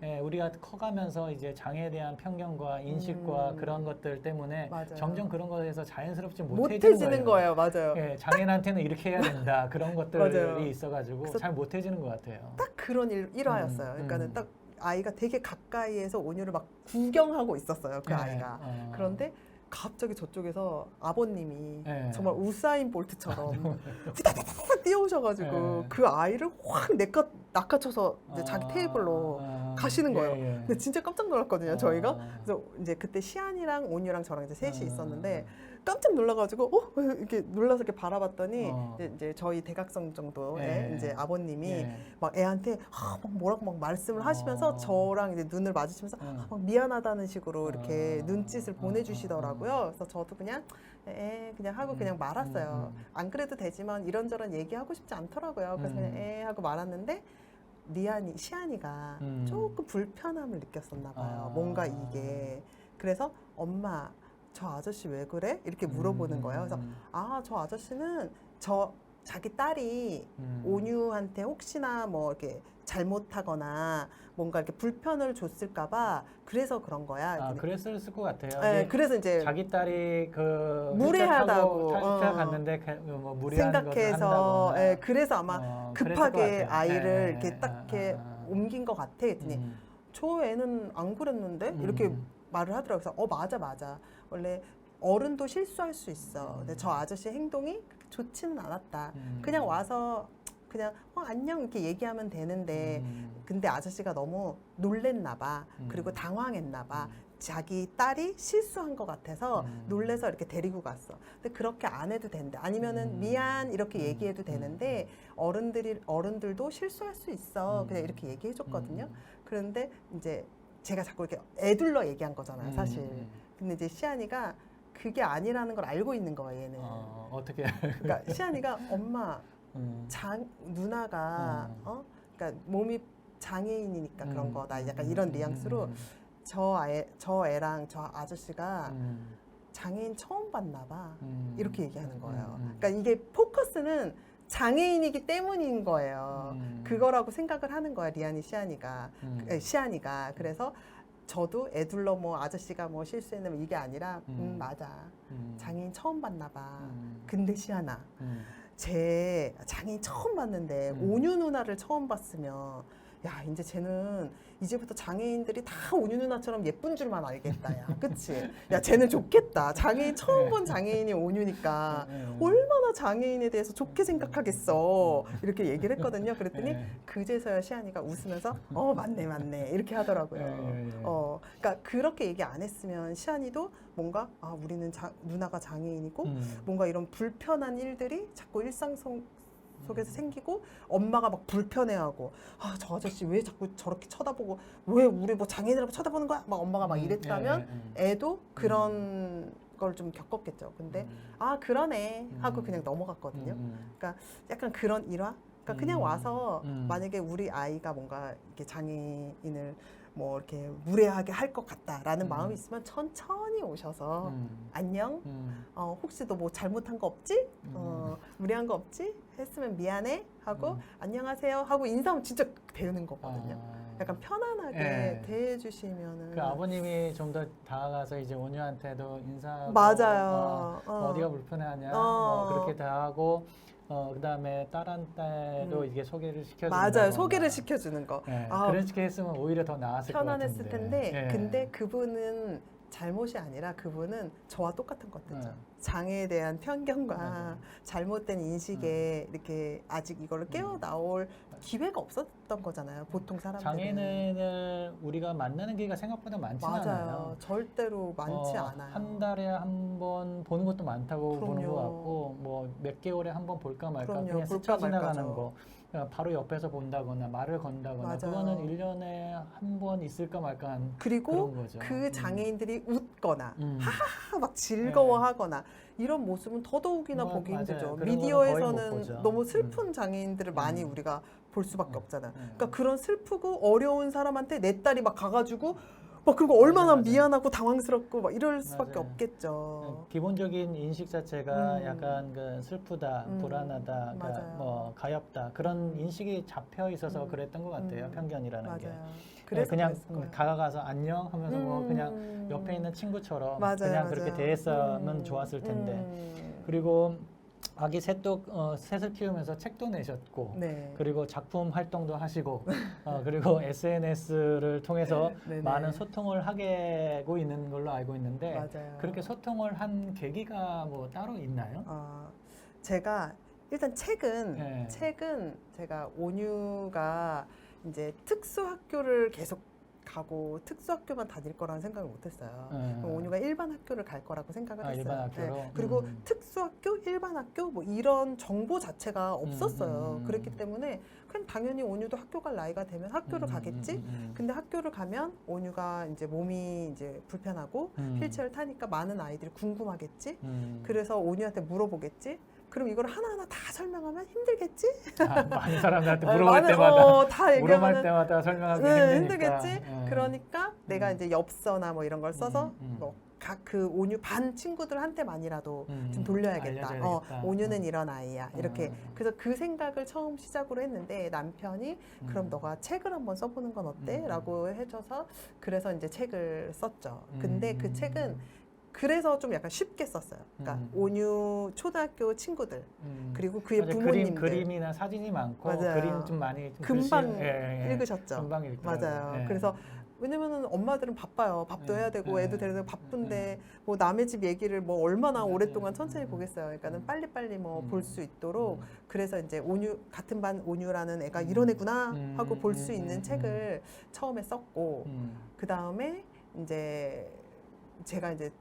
건데 우리가 커가면서 이제 장애에 대한 편견과 인식과 그런 것들 때문에 맞아요. 점점 그런 것에서 자연스럽지 못해지는 거예요. 맞아요. 예, 장애인한테는 이렇게 해야 된다 그런 맞아요. 것들이 있어가지고 그래서 잘 못해지는 것 같아요. 딱 그런 일화였어요. 그러니까는 딱 아이가 되게 가까이에서 온유를 막 구경하고 있었어요. 그 예, 아이가. 그런데 갑자기 저쪽에서 아버님이 예. 정말 우사인 볼트처럼 후다다닥 뛰어오셔가지고 예. 그 아이를 확 낚아쳐서 이제 자기 테이블로 가시는 거예요. 예, 예. 근데 진짜 깜짝 놀랐거든요, 저희가. 그래서 이제 그때 시안이랑 온유랑 저랑 이제 셋이 있었는데 깜짝 놀라가지고 이렇게 놀라서 이렇게 바라봤더니 이제 저희 대각선 정도의 예. 이제 아버님이 예. 막 애한테 막 뭐라고 막 말씀을 하시면서 저랑 이제 눈을 마주치면서 막 미안하다는 식으로 이렇게 눈짓을 보내주시더라고요. 그래서 저도 그냥 그냥 하고 그냥 말았어요. 안 그래도 되지만 이런저런 얘기하고 싶지 않더라고요. 그래서 그냥 하고 말았는데 시안이가 조금 불편함을 느꼈었나 봐요. 뭔가 이게. 그래서 엄마 저 아저씨 왜 그래? 이렇게 물어보는 거예요. 그래서 저 아저씨는 자기 딸이 온유한테 혹시나 뭐 이렇게 잘못하거나 뭔가 이렇게 불편을 줬을까봐 그래서 그런 거야. 그랬을 것 같아요. 네, 그래서 이제 자기 딸이 그 무례하다고 차 갔는데 뭐 무례한 것을 생각해서 한다거나. 그래서 아마 그랬을 급하게 것 같아요. 아이를 예, 이렇게 딱 이렇게 옮긴 것 같아. 했더니 저 애는 안 그랬는데 이렇게 말을 하더라고요. 그래서 맞아. 원래 어른도 실수할 수 있어. 근데 저 아저씨 행동이 그렇게 좋지는 않았다. 그냥 와서 그냥 안녕 이렇게 얘기하면 되는데 근데 아저씨가 너무 놀랬나 봐. 그리고 당황했나 봐. 자기 딸이 실수한 것 같아서 놀래서 이렇게 데리고 갔어. 근데 그렇게 안 해도 된대. 아니면은 미안 이렇게 얘기해도 되는데 어른들도 실수할 수 있어. 그냥 이렇게 얘기해 줬거든요. 그런데 이제 제가 자꾸 이렇게 애둘러 얘기한 거잖아요, 사실. 근데 이제 시안이가 그게 아니라는 걸 알고 있는 거예요, 얘는. 어떻게? 그러니까 시안이가 엄마, 누나가 그러니까 몸이 장애인이니까 그런 거다. 약간 이런 뉘앙스로 저 애랑 저 아저씨가 장애인 처음 봤나 봐. 이렇게 얘기하는 거예요. 그러니까 이게 포커스는 장애인이기 때문인 거예요. 그거라고 생각을 하는 거야, 시안이가. 그래서 저도 애둘러 뭐 아저씨가 뭐 실수했는데 이게 아니라 맞아. 장애인 처음 봤나 봐. 근데 시안아, 쟤 장애인 처음 봤는데 온유 누나를 처음 봤으면 야, 이제 쟤는 이제부터 장애인들이 다 온유 누나처럼 예쁜 줄만 알겠다. 야, 그치? 야, 쟤는 좋겠다. 장애인 처음 본 장애인이 온유니까 얼마나 장애인에 대해서 좋게 생각하겠어. 이렇게 얘기를 했거든요. 그랬더니 그제서야 시안이가 웃으면서 맞네. 이렇게 하더라고요. 그러니까 그렇게 얘기 안 했으면 시안이도 뭔가 우리는 누나가 장애인이고 뭔가 이런 불편한 일들이 자꾸 일상 속에서 생기고 엄마가 막 불편해하고 저 아저씨 왜 자꾸 저렇게 쳐다보고 왜 우리 뭐 장애인이라고 쳐다보는 거야? 막 엄마가 막 이랬다면 애도 그런 걸 좀 겪었겠죠. 근데 그러네 하고 그냥 넘어갔거든요. 그러니까 약간 그런 일화? 그러니까 그냥 와서 만약에 우리 아이가 뭔가 이렇게 장애인을 뭐 이렇게 무례하게 할 것 같다라는 마음이 있으면 천천히 오셔서 안녕. 혹시 너 뭐 잘못한 거 없지? 무례한 거 없지? 했으면 미안해 하고 안녕하세요 하고 인사하면 진짜 되는 거거든요. 약간 편안하게 대해주시면은 그 아버님이 좀 더 다가가서 이제 온유한테도 인사하고 맞아요. 어디가 불편하냐 뭐 그렇게 대하고 그다음에 딸한테도 이게 소개를 시켜주는 맞아요. 소개를 시켜주는 거. 그렇게 했으면 오히려 더 나았을 것 같은데. 편안했을 텐데 근데 그분은 잘못이 아니라 그분은 저와 똑같은 것들이죠. 네. 장애에 대한 편견과 맞아요. 잘못된 인식에 이렇게 아직 이거를 깨어 나올 기회가 없었던 거잖아요. 보통 사람들은. 장애인을 우리가 만나는 기회가 생각보다 많지 맞아요. 않아요. 절대로 많지 않아요. 한 달에 한 번 보는 것도 많다고 보는 그럼요. 것 같고 뭐 몇 개월에 한 번 볼까 말까 그럼요. 그냥 볼까 스쳐 지나가는 말까죠. 거 그냥 바로 옆에서 본다거나 말을 건다거나 맞아요. 그거는 1년에 한 번 있을까 말까한 그리고 그런 거죠. 그 장애인들이 웃거나 음. 막 즐거워하거나 이런 모습은 더더욱이나 뭐, 보기 맞아요. 힘들죠. 그런 거는 거의 못 미디어에서는 보죠. 너무 슬픈 장애인들을 많이 음. 우리가 볼 수밖에 없잖아요. 네. 그러니까 그런 슬프고 어려운 사람한테 내 딸이 막 가가지고 막 그거 얼마나 맞아요. 미안하고 당황스럽고 막 이럴 수밖에 맞아요. 없겠죠. 기본적인 인식 자체가 음. 약간 그 슬프다, 불안하다, 그러니까 맞아요. 뭐 가엾다 그런 인식이 잡혀 있어서 그랬던 것 같아요. 편견이라는 게. 맞아요. 네, 그래서 그냥 그랬을 거예요. 다가가서 안녕 하면서 뭐 그냥 옆에 있는 친구처럼 맞아요, 그냥 그렇게 맞아요. 대했으면 좋았을 텐데 그리고 아기 셋을 키우면서 책도 내셨고 네. 그리고 작품 활동도 하시고 그리고 SNS를 통해서 네네. 많은 소통을 하고 있는 걸로 알고 있는데 맞아요. 그렇게 소통을 한 계기가 뭐 따로 있나요? 제가 일단 책은 네. 제가 온유가 이제 특수학교를 계속 가고 특수학교만 다닐 거라는 생각을 못했어요. 온유가 일반 학교를 갈 거라고 생각을 했어요. 일반 학교로? 그리고 특수학교, 일반 학교 뭐 이런 정보 자체가 없었어요. 그랬기 때문에 그냥 당연히 온유도 학교 갈 나이가 되면 학교를 가겠지. 근데 학교를 가면 온유가 이제 몸이 이제 불편하고 휠체어를 타니까 많은 아이들이 궁금하겠지. 그래서 온유한테 물어보겠지. 그럼 이걸 하나하나 다 설명하면 힘들겠지? 많은 사람들한테 물어볼 때마다 다 물어볼 얘기하면 때마다 설명하기 힘드니까. 힘들겠지? 그러니까 내가 이제 엽서나 뭐 이런 걸 써서 뭐 각 그 온유 반 친구들한테만이라도 좀 돌려야겠다. 알려줘야겠다. 온유는 이런 아이야. 이렇게 그래서 그 생각을 처음 시작으로 했는데 남편이 그럼 너가 책을 한번 써보는 건 어때? 라고 해줘서 그래서 이제 책을 썼죠. 근데 그 책은 그래서 좀 약간 쉽게 썼어요. 그러니까 온유 초등학교 친구들 그리고 그의 맞아요. 부모님들 그림이나 사진이 많고 맞아요. 그림 좀 많이 좀 금방 글씨, 읽으셨죠. 금방 읽더라고요. 맞아요. 예. 그래서 왜냐면은 엄마들은 바빠요. 밥도 해야 되고 애도 데려야 되고 바쁜데 뭐 남의 집 얘기를 뭐 얼마나 오랫동안 천천히 보겠어요. 그러니까는 빨리빨리 뭐 볼 수 있도록 그래서 이제 온유 같은 반 온유라는 애가 이런 애구나 하고 볼 수 있는 책을 처음에 썼고 그 다음에 이제 제가 이제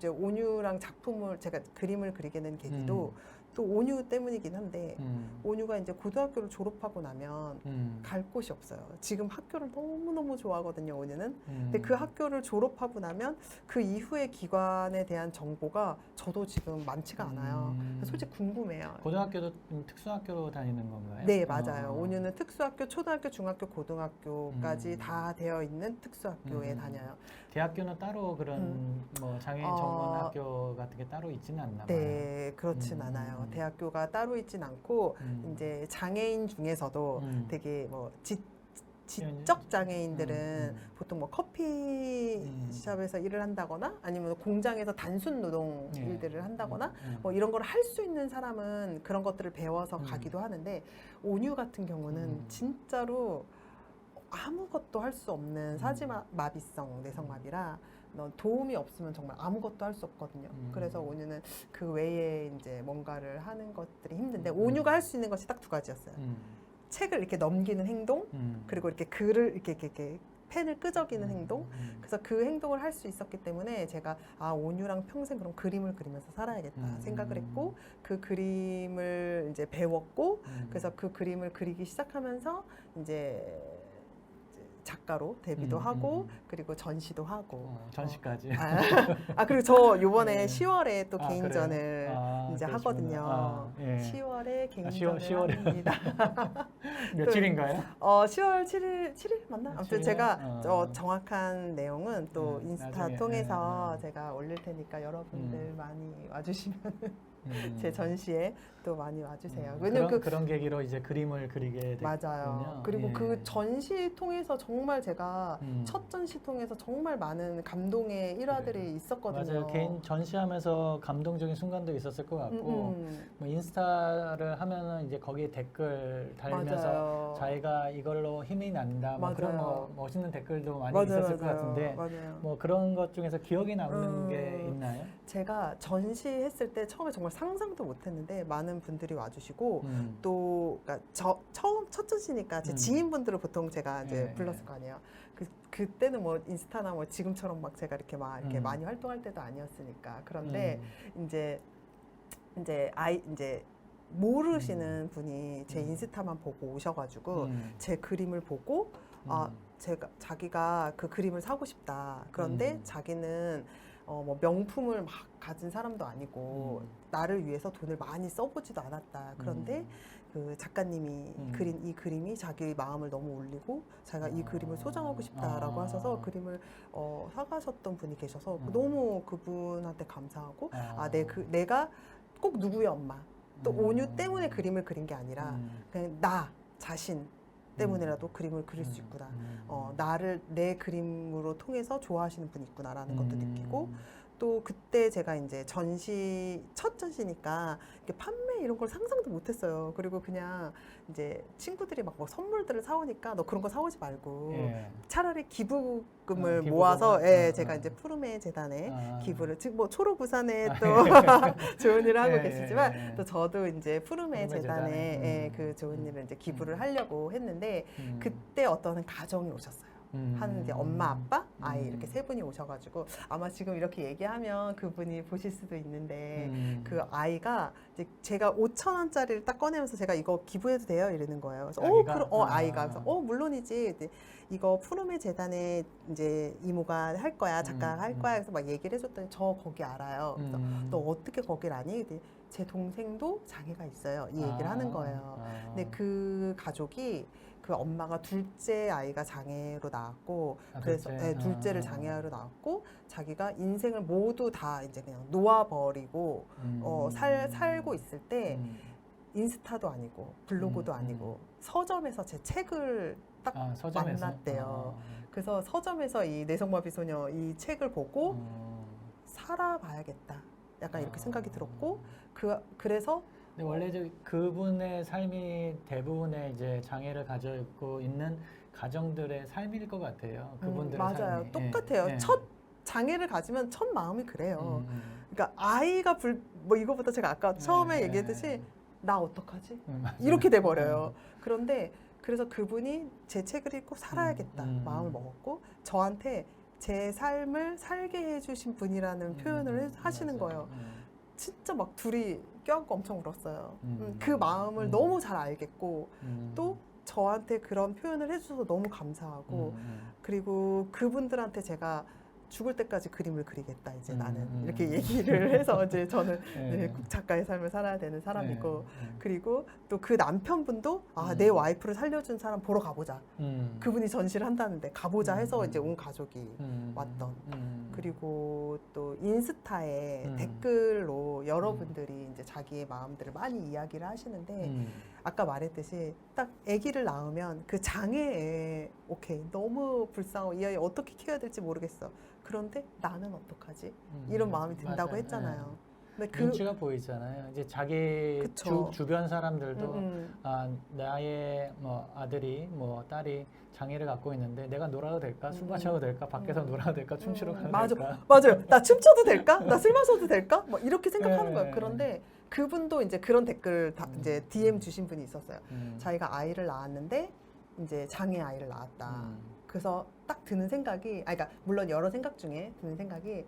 온유랑 작품을 제가 그림을 그리게 된 계기도 또 온유 때문이긴 한데 온유가 이제 고등학교를 졸업하고 나면 갈 곳이 없어요. 지금 학교를 너무너무 좋아하거든요, 온유는. 근데 그 학교를 졸업하고 나면 그 이후의 기관에 대한 정보가 저도 지금 많지가 않아요. 솔직히 궁금해요. 고등학교도 특수학교로 다니는 건가요? 네, 맞아요. 온유는 특수학교, 초등학교, 중학교, 고등학교까지 다 되어 있는 특수학교에 다녀요. 대학교는 따로 그런 뭐 장애인 전문 학교 같은 게 따로 있지는 않나 봐요. 네, 그렇진 않아요. 대학교가 따로 있진 않고 이제 장애인 중에서도 되게 뭐 지적 장애인들은 보통 뭐 커피숍에서 일을 한다거나 아니면 공장에서 단순 노동 일들을 한다거나 뭐 이런 걸 할 수 있는 사람은 그런 것들을 배워서 가기도 하는데 온유 같은 경우는 진짜로 아무것도 할 수 없는 사지마비성 내성마비라 도움이 없으면 정말 아무것도 할 수 없거든요. 그래서 온유는 그 외에 이제 뭔가를 하는 것들이 힘든데 온유가 할 수 있는 것이 딱 두 가지였어요. 책을 이렇게 넘기는 행동, 그리고 이렇게 글을 이렇게 펜을 끄적이는 행동. 그래서 그 행동을 할 수 있었기 때문에 제가 온유랑 평생 그럼 그림을 그리면서 살아야겠다 생각을 했고 그 그림을 이제 배웠고 그래서 그 그림을 그리기 시작하면서 이제 작가로 데뷔도 하고 그리고 전시도 하고 전시까지. 그리고 저 요번에 네. 10월에 또 개인전을 이제 그러시구나. 하거든요. 예. 10월에 개인전을 10월에. 합니다. 며칠인가요? 10월 7일 맞나? 아무튼 7일? 제가 정확한 내용은 또 인스타 나중에, 통해서 제가 올릴 테니까 여러분들 많이 와주시면 제 전시에 또 많이 와주세요. 왜냐면 그런 계기로 이제 그림을 그리게 됐군요. 맞아요. 그리고 예. 그 전시 통해서 정말 제가 첫 전시 통해서 정말 많은 감동의 일화들이 있었거든요. 맞아요. 개인 전시하면서 감동적인 순간도 있었을 것 같고 뭐 인스타를 하면은 이제 거기에 댓글 달면서 맞아요. 자기가 이걸로 힘이 난다. 뭐 그런 뭐 멋있는 댓글도 많이 맞아요, 있었을 것 맞아요. 같은데 맞아요. 뭐 그런 것 중에서 기억에 남는 게 있나요? 제가 전시했을 때 처음에 정말 상상도 못했는데 많은 분들이 와주시고 또 그러니까 처음 첫 전시니까 제 지인분들을 보통 제가 이제 불렀을 거 아니에요. 그때는 뭐 인스타나 뭐 지금처럼 막 제가 이렇게 막 이렇게 많이 활동할 때도 아니었으니까. 그런데 이제 모르시는 분이 제 인스타만 보고 오셔가지고 제 그림을 보고 자기가 그 그림을 사고 싶다. 그런데 자기는 뭐 명품을 막 가진 사람도 아니고 나를 위해서 돈을 많이 써보지도 않았다. 그런데 그 작가님이 그린 이 그림이 자기 마음을 너무 울리고 자기가 이 그림을 소장하고 싶다라고 하셔서 그림을 사가셨던 분이 계셔서 너무 그분한테 감사하고 내가 꼭 누구의 엄마 또 온유 때문에 그림을 그린 게 아니라 그냥 나 자신 때문에라도 그림을 그릴 수 있구나. 나를 내 그림으로 통해서 좋아하시는 분이 있구나라는 것도 느끼고 또 그때 제가 이제 첫 전시니까 이렇게 판매 이런 걸 상상도 못했어요. 그리고 그냥 이제 친구들이 막 뭐 선물들을 사오니까 너 그런 거 사오지 말고 차라리 기부금을 모아서 제가 이제 푸르메 재단에 기부를 즉 뭐 초록우산에 또 좋은 일을 하고 계시지만 또 저도 이제 푸르메 재단에 그 좋은 일을 이제 기부를 하려고 했는데 그때 어떤 가정이 오셨어요. 한 이제 엄마, 아빠, 아이 이렇게 세 분이 오셔가지고 아마 지금 이렇게 얘기하면 그분이 보실 수도 있는데 그 아이가 이제 제가 5,000원짜리를 딱 꺼내면서 제가 이거 기부해도 돼요? 이러는 거예요. 그래서 아이가 그래서 물론이지. 이거 푸르메 재단에 이제 이모가 할 거야, 작가가 할 거야. 그래서 막 얘기를 해줬더니 저 거기 알아요. 그래서 너 어떻게 거길 아니? 제 동생도 장애가 있어요. 이 얘기를 하는 거예요. 근데 그 가족이 그 엄마가 둘째 아이가 장애로 나왔고 그래서 둘째를 장애아로 나왔고 자기가 인생을 모두 다 이제 그냥 놓아버리고 살고 있을 때 인스타도 아니고 블로그도 아니고 서점에서 제 책을 딱 만났대요. 그래서 서점에서 이 내성마비 소녀 이 책을 보고 살아봐야겠다. 약간 이렇게 생각이 들었고 그래서 근데 원래 그분의 삶이 대부분의 이제 장애를 가지고 있는 가정들의 삶일 것 같아요. 그분들의 맞아요. 삶이. 똑같아요. 첫 장애를 가지면 첫 마음이 그래요. 그러니까 아이가 뭐 이거보다 제가 아까 처음에 얘기했듯이 나 어떡하지? 이렇게 돼버려요. 그런데 그래서 그분이 제 책을 읽고 살아야겠다 마음을 먹었고 저한테 제 삶을 살게 해주신 분이라는 표현을 하시는 거예요. 진짜 막 둘이 껴안고 엄청 울었어요. 그 마음을 너무 잘 알겠고 또 저한테 그런 표현을 해주셔서 너무 감사하고 그리고 그분들한테 제가 죽을 때까지 그림을 그리겠다 이제 나는 이렇게 얘기를 해서 이제 저는 작가의 삶을 살아야 되는 사람이고 그리고 또 그 남편분도 내 와이프를 살려준 사람 보러 가보자 그분이 전시를 한다는데 가보자 해서 이제 온 가족이 왔던 그리고 또 인스타에 댓글로 여러분들이 이제 자기의 마음들을 많이 이야기를 하시는데 아까 말했듯이 딱 아기를 낳으면 그 장애에 오케이 너무 불쌍하고 이 아이 어떻게 키워야 될지 모르겠어. 그런데 나는 어떡하지? 이런 마음이 든다고 맞아요. 했잖아요. 근데 눈치가 보이잖아요. 이제 자기 주변 사람들도 나의 뭐 아들이 뭐 딸이 장애를 갖고 있는데 내가 놀아도 될까? 술 마셔도 될까? 밖에서 놀아도 될까? 춤추러 가도 될까? 맞아요. 나 춤춰도 될까? 나 술 마셔도 될까? 뭐 이렇게 생각하는 거예요. 그런데 그분도 이제 그런 댓글 이제 DM 주신 분이 있었어요. 자기가 아이를 낳았는데 이제 장애 아이를 낳았다. 그래서 딱 드는 생각이, 그러니까 물론 여러 생각 중에 드는 생각이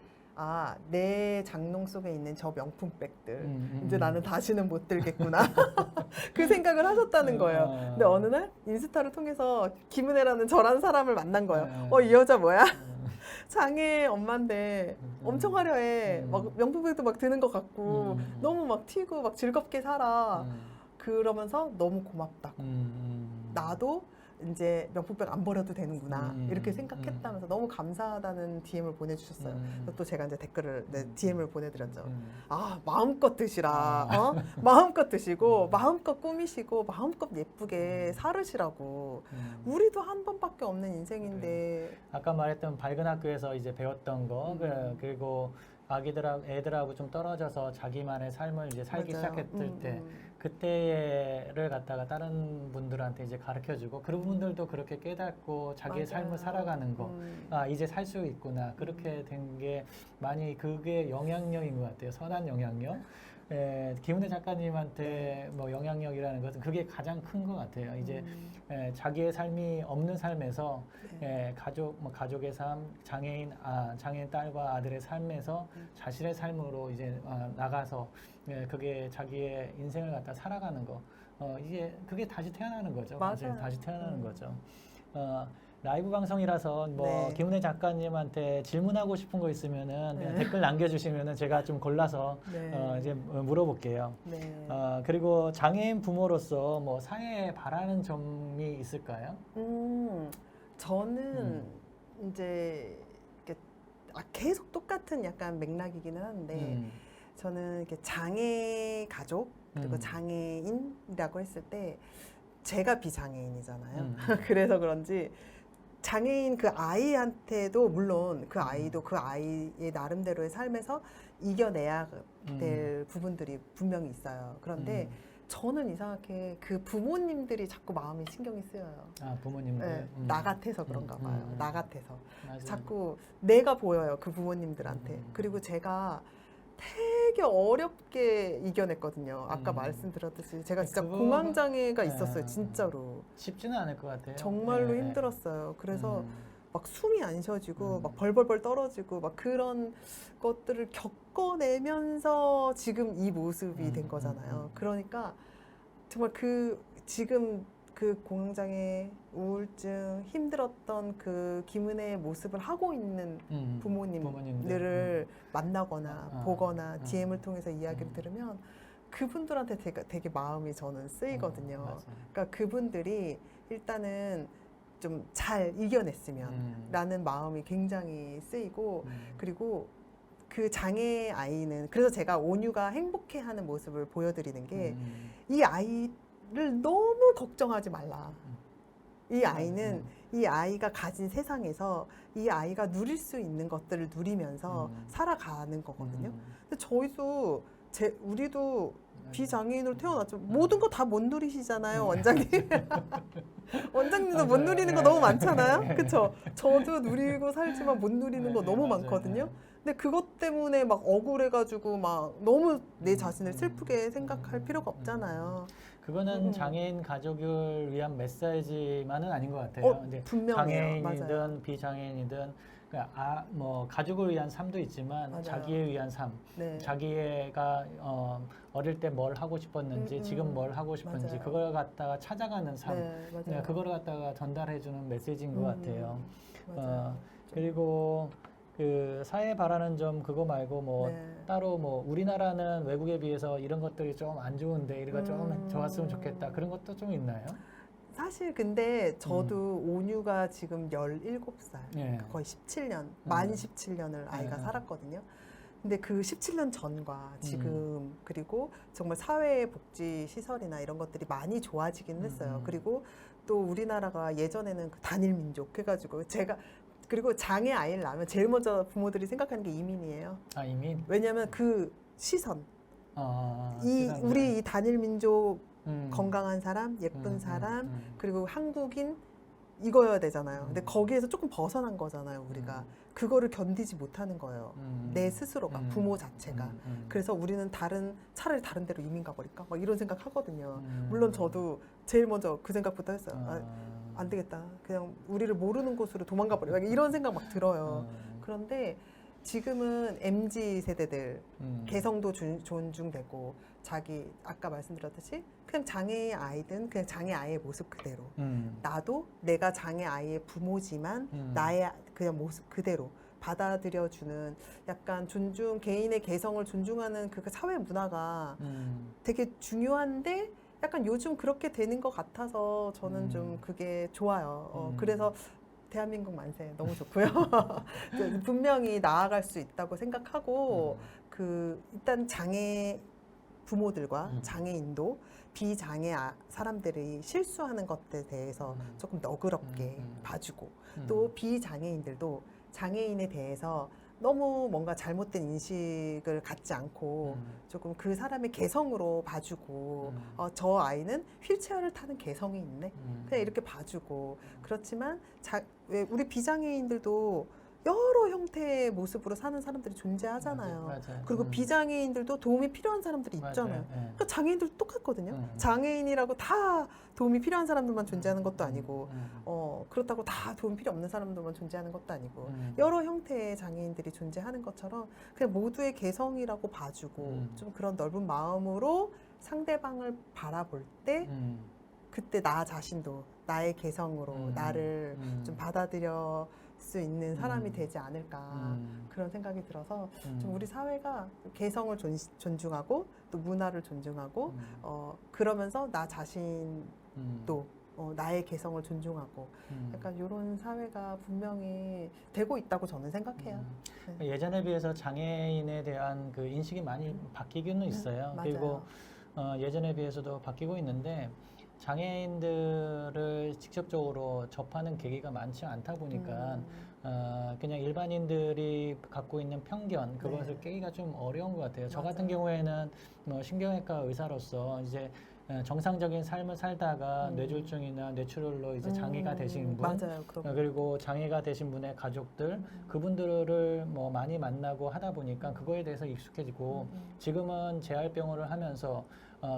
내 장롱 속에 있는 저 명품백들 이제 나는 다시는 못 들겠구나 그 생각을 하셨다는 거예요. 근데 어느 날 인스타를 통해서 김은혜라는 저라는 사람을 만난 거예요. 이 여자 뭐야? 장애 엄마인데 엄청 화려해. 막 명품백도 막 드는 것 같고 너무 막 튀고 막 즐겁게 살아. 그러면서 너무 고맙다고. 나도 이제 명품백 안 버려도 되는구나 이렇게 생각했다면서 너무 감사하다는 DM을 보내주셨어요. 또 제가 이제 댓글을 DM을 보내드렸죠. 아 마음껏 드시라, 마음껏 드시고 마음껏 꾸미시고 마음껏 예쁘게 살으시라고. 우리도 한 번밖에 없는 인생인데. 아까 말했던 밝은 학교에서 이제 배웠던 거 그리고 애들하고 좀 떨어져서 자기만의 삶을 이제 살기 맞아요. 시작했을 때 그때를 갖다가 다른 분들한테 이제 가르쳐주고 그런 분들도 그렇게 깨닫고 자기의 맞아요. 삶을 살아가는 거, 아 이제 살 수 있구나 그렇게 된 게 많이 그게 영향력인 것 같아요. 선한 영향력. 김은혜 작가님한테 뭐 영향력이라는 것은 그게 가장 큰 것 같아요. 이제 자기의 삶이 없는 삶에서 가족의 삶, 장애인 딸과 아들의 삶에서 자신의 삶으로 이제 나가서 그게 자기의 인생을 갖다 살아가는 거. 이게 그게 다시 태어나는 거죠. 맞아요. 다시 태어나는 거죠. 라이브 방송이라서 뭐 네. 김은혜 작가님한테 질문하고 싶은 거 있으면은 댓글 남겨주시면은 제가 좀 골라서 이제 물어볼게요. 네. 그리고 장애인 부모로서 뭐 사회에 바라는 점이 있을까요? 저는 이제 이렇게 계속 똑같은 약간 맥락이기는 한데 저는 이렇게 장애 가족 그리고 장애인이라고 했을 때 제가 비장애인이잖아요. 그래서 그런지 장애인 그 아이한테도 물론 그 아이도 그 아이의 나름대로의 삶에서 이겨내야 될 부분들이 분명히 있어요. 그런데 저는 이상하게 그 부모님들이 자꾸 마음이 신경이 쓰여요. 아, 부모님들. 네, 나 같아서 그런가 봐요. 나 같아서. 맞아요. 자꾸 내가 보여요. 그 부모님들한테. 그리고 제가 되게 어렵게 이겨냈거든요. 아까 말씀드렸듯이 제가 진짜 공황장애가 있었어요. 진짜로. 쉽지는 않을 것 같아요. 정말로 힘들었어요. 그래서 막 숨이 안 쉬어지고 막 벌벌벌 떨어지고 막 그런 것들을 겪어내면서 지금 이 모습이 된 거잖아요. 그러니까 정말 지금 그 공황장애, 우울증, 힘들었던 그 김은혜의 모습을 하고 있는 부모님들을 만나거나 보거나 DM을 통해서 이야기를 들으면 그분들한테 되게 마음이 저는 쓰이거든요. 그러니까 그분들이 일단은 좀 잘 이겨냈으면 라는 마음이 굉장히 쓰이고 그리고 그 장애 아이는 그래서 제가 온유가 행복해하는 모습을 보여드리는 게 이 아이를 너무 걱정하지 말라. 이 아이는 이 아이가 가진 세상에서 이 아이가 누릴 수 있는 것들을 누리면서 살아가는 거거든요. 근데 저희도 우리도 비장애인으로 태어났죠. 모든 거 다 못 누리시잖아요, 원장님. 원장님도 못 누리는 거 너무 많잖아요. 그렇죠? 저도 누리고 살지만 못 누리는 거 너무 많거든요. 근데 그것 때문에 막 억울해가지고 막 너무 내 자신을 슬프게 생각할 필요가 없잖아요. 그거는 장애인 가족을 위한 메시지만은 아닌 것 같아요. 근데 분명해요. 장애인이든 맞아요. 비장애인이든 뭐 가족을 위한 삶도 있지만 맞아요. 자기에 위한 삶, 네. 자기가 어릴 때 뭘 하고 싶었는지 지금 뭘 하고 싶은지 맞아요. 그걸 갖다가 찾아가는 삶, 네, 맞아요. 그걸 갖다가 전달해주는 메시지인 것 같아요. 맞아요. 그리고 그 사회에 바라는 점 그거 말고 뭐 따로 뭐 우리나라는 외국에 비해서 이런 것들이 좀 안 좋은데 이거 좀 좋았으면 좋겠다 그런 것도 좀 있나요? 사실 근데 저도 온유가 지금 17살, 거의 17년, 만 17년을 아이가 살았거든요. 근데 그 17년 전과 지금 그리고 정말 사회복지 시설이나 이런 것들이 많이 좋아지긴 했어요. 그리고 또 우리나라가 예전에는 그 단일 민족 해가지고 그리고 장애 아이를 낳으면 제일 먼저 부모들이 생각하는 게 이민이에요. 아, 이민? 왜냐하면 그 시선, 시선들. 우리 이 단일 민족 건강한 사람, 예쁜 사람, 그리고 한국인 이거여야 되잖아요. 근데 거기에서 조금 벗어난 거잖아요, 우리가. 그거를 견디지 못하는 거예요. 내 스스로가, 부모 자체가. 그래서 우리는 차라리 다른 데로 이민 가버릴까? 막 이런 생각 하거든요. 물론 저도 제일 먼저 그 생각부터 했어요. 안 되겠다. 그냥 우리를 모르는 곳으로 도망가 버려. 이런 생각 막 들어요. 그런데 지금은 MZ 세대들 개성도 존중되고 아까 말씀드렸듯이 그냥 장애 아이든 그냥 장애 아이의 모습 그대로 나도 내가 장애 아이의 부모지만 나의 그냥 모습 그대로 받아들여주는 약간 개인의 개성을 존중하는 그 사회 문화가 되게 중요한데 약간 요즘 그렇게 되는 것 같아서 저는 좀 그게 좋아요. 그래서 대한민국 만세 너무 좋고요. 분명히 나아갈 수 있다고 생각하고 일단 장애 부모들과 장애인도 비장애 사람들이 실수하는 것들에 대해서 조금 너그럽게 봐주고 또 비장애인들도 장애인에 대해서 너무 뭔가 잘못된 인식을 갖지 않고 조금 그 사람의 개성으로 봐주고 저 아이는 휠체어를 타는 개성이 있네 그냥 이렇게 봐주고 그렇지만 왜 우리 비장애인들도 여러 형태의 모습으로 사는 사람들이 존재하잖아요. 맞아요. 그리고 비장애인들도 도움이 필요한 사람들이 있잖아요. 맞아요. 예. 그러니까 장애인들도 똑같거든요. 장애인이라고 다 도움이 필요한 사람들만 존재하는 것도 아니고 그렇다고 다 도움 필요 없는 사람들만 존재하는 것도 아니고 여러 형태의 장애인들이 존재하는 것처럼 그냥 모두의 개성이라고 봐주고 좀 그런 넓은 마음으로 상대방을 바라볼 때 그때 나 자신도 나의 개성으로 나를 좀 받아들여 수 있는 사람이 되지 않을까 그런 생각이 들어서 좀 우리 사회가 개성을 존중하고 또 문화를 존중하고 그러면서 나 자신도 나의 개성을 존중하고 약간 이런 사회가 분명히 되고 있다고 저는 생각해요. 네. 예전에 비해서 장애인에 대한 그 인식이 많이 바뀌기는 있어요. 맞아요. 그리고 예전에 비해서도 바뀌고 있는데 장애인들을 직접적으로 접하는 계기가 많지 않다 보니까 그냥 일반인들이 갖고 있는 편견 그것을 깨기가 좀 어려운 것 같아요. 저 같은 경우에는 신경외과 의사로서 이제 정상적인 삶을 살다가 뇌졸중이나 뇌출혈로 이제 장애가 되신 분, 맞아요. 그리고 장애가 되신 분의 가족들, 그분들을 뭐 많이 만나고 하다 보니까 그거에 대해서 익숙해지고 지금은 재활병원을 하면서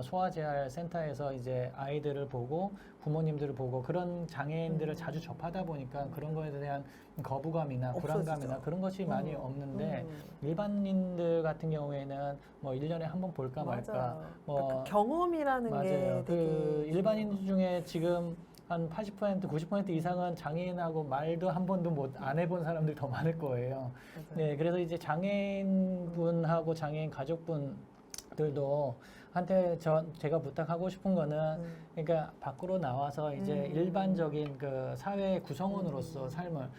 소아재활 센터에서 이제 아이들을 보고 부모님들을 보고 그런 장애인들을 자주 접하다 보니까 그런 거에 대한 거부감이나 불안감이나 그런 것이 많이 없는데 일반인들 같은 경우에는 뭐 1년에 한 번 볼까 말까 뭐 그러니까 그 경험이라는 맞아요. 게 그 일반인 중에 지금 한 80%, 90% 이상은 장애인하고 말도 한 번도 안 해본 사람들이 더 많을 거예요. 네, 그래서 이제 장애인분하고 장애인 가족분들도 한테 제가 부탁하고 싶은 거는 그러니까 밖으로 나와서 이제 일반적인 그 사회 구성원으로서 삶을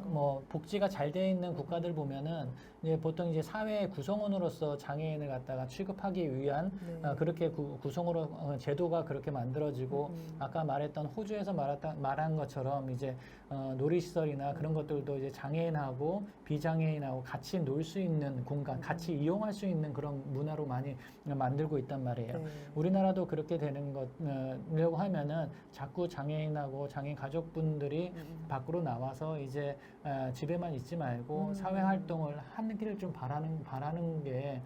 뭐 복지가 잘 돼 있는 국가들 보면은 이제 보통 이제 사회 구성원으로서 장애인을 갖다가 취급하기 위한 그렇게 구성으로 제도가 그렇게 만들어지고 아까 말했던 호주에서 말한 것처럼 이제 놀이시설이나 그런 것들도 이제 장애인하고 비장애인하고 같이 놀 수 있는 공간, 같이 이용할 수 있는 그런 문화로 많이 만들고 있단 말이에요. 우리나라도 그렇게 되는 거려고 하면은 자꾸 장애인하고 장애인 가족분들이 밖으로 나와서 이제 집에만 있지 말고 사회 활동을 하기를 좀 바라는 게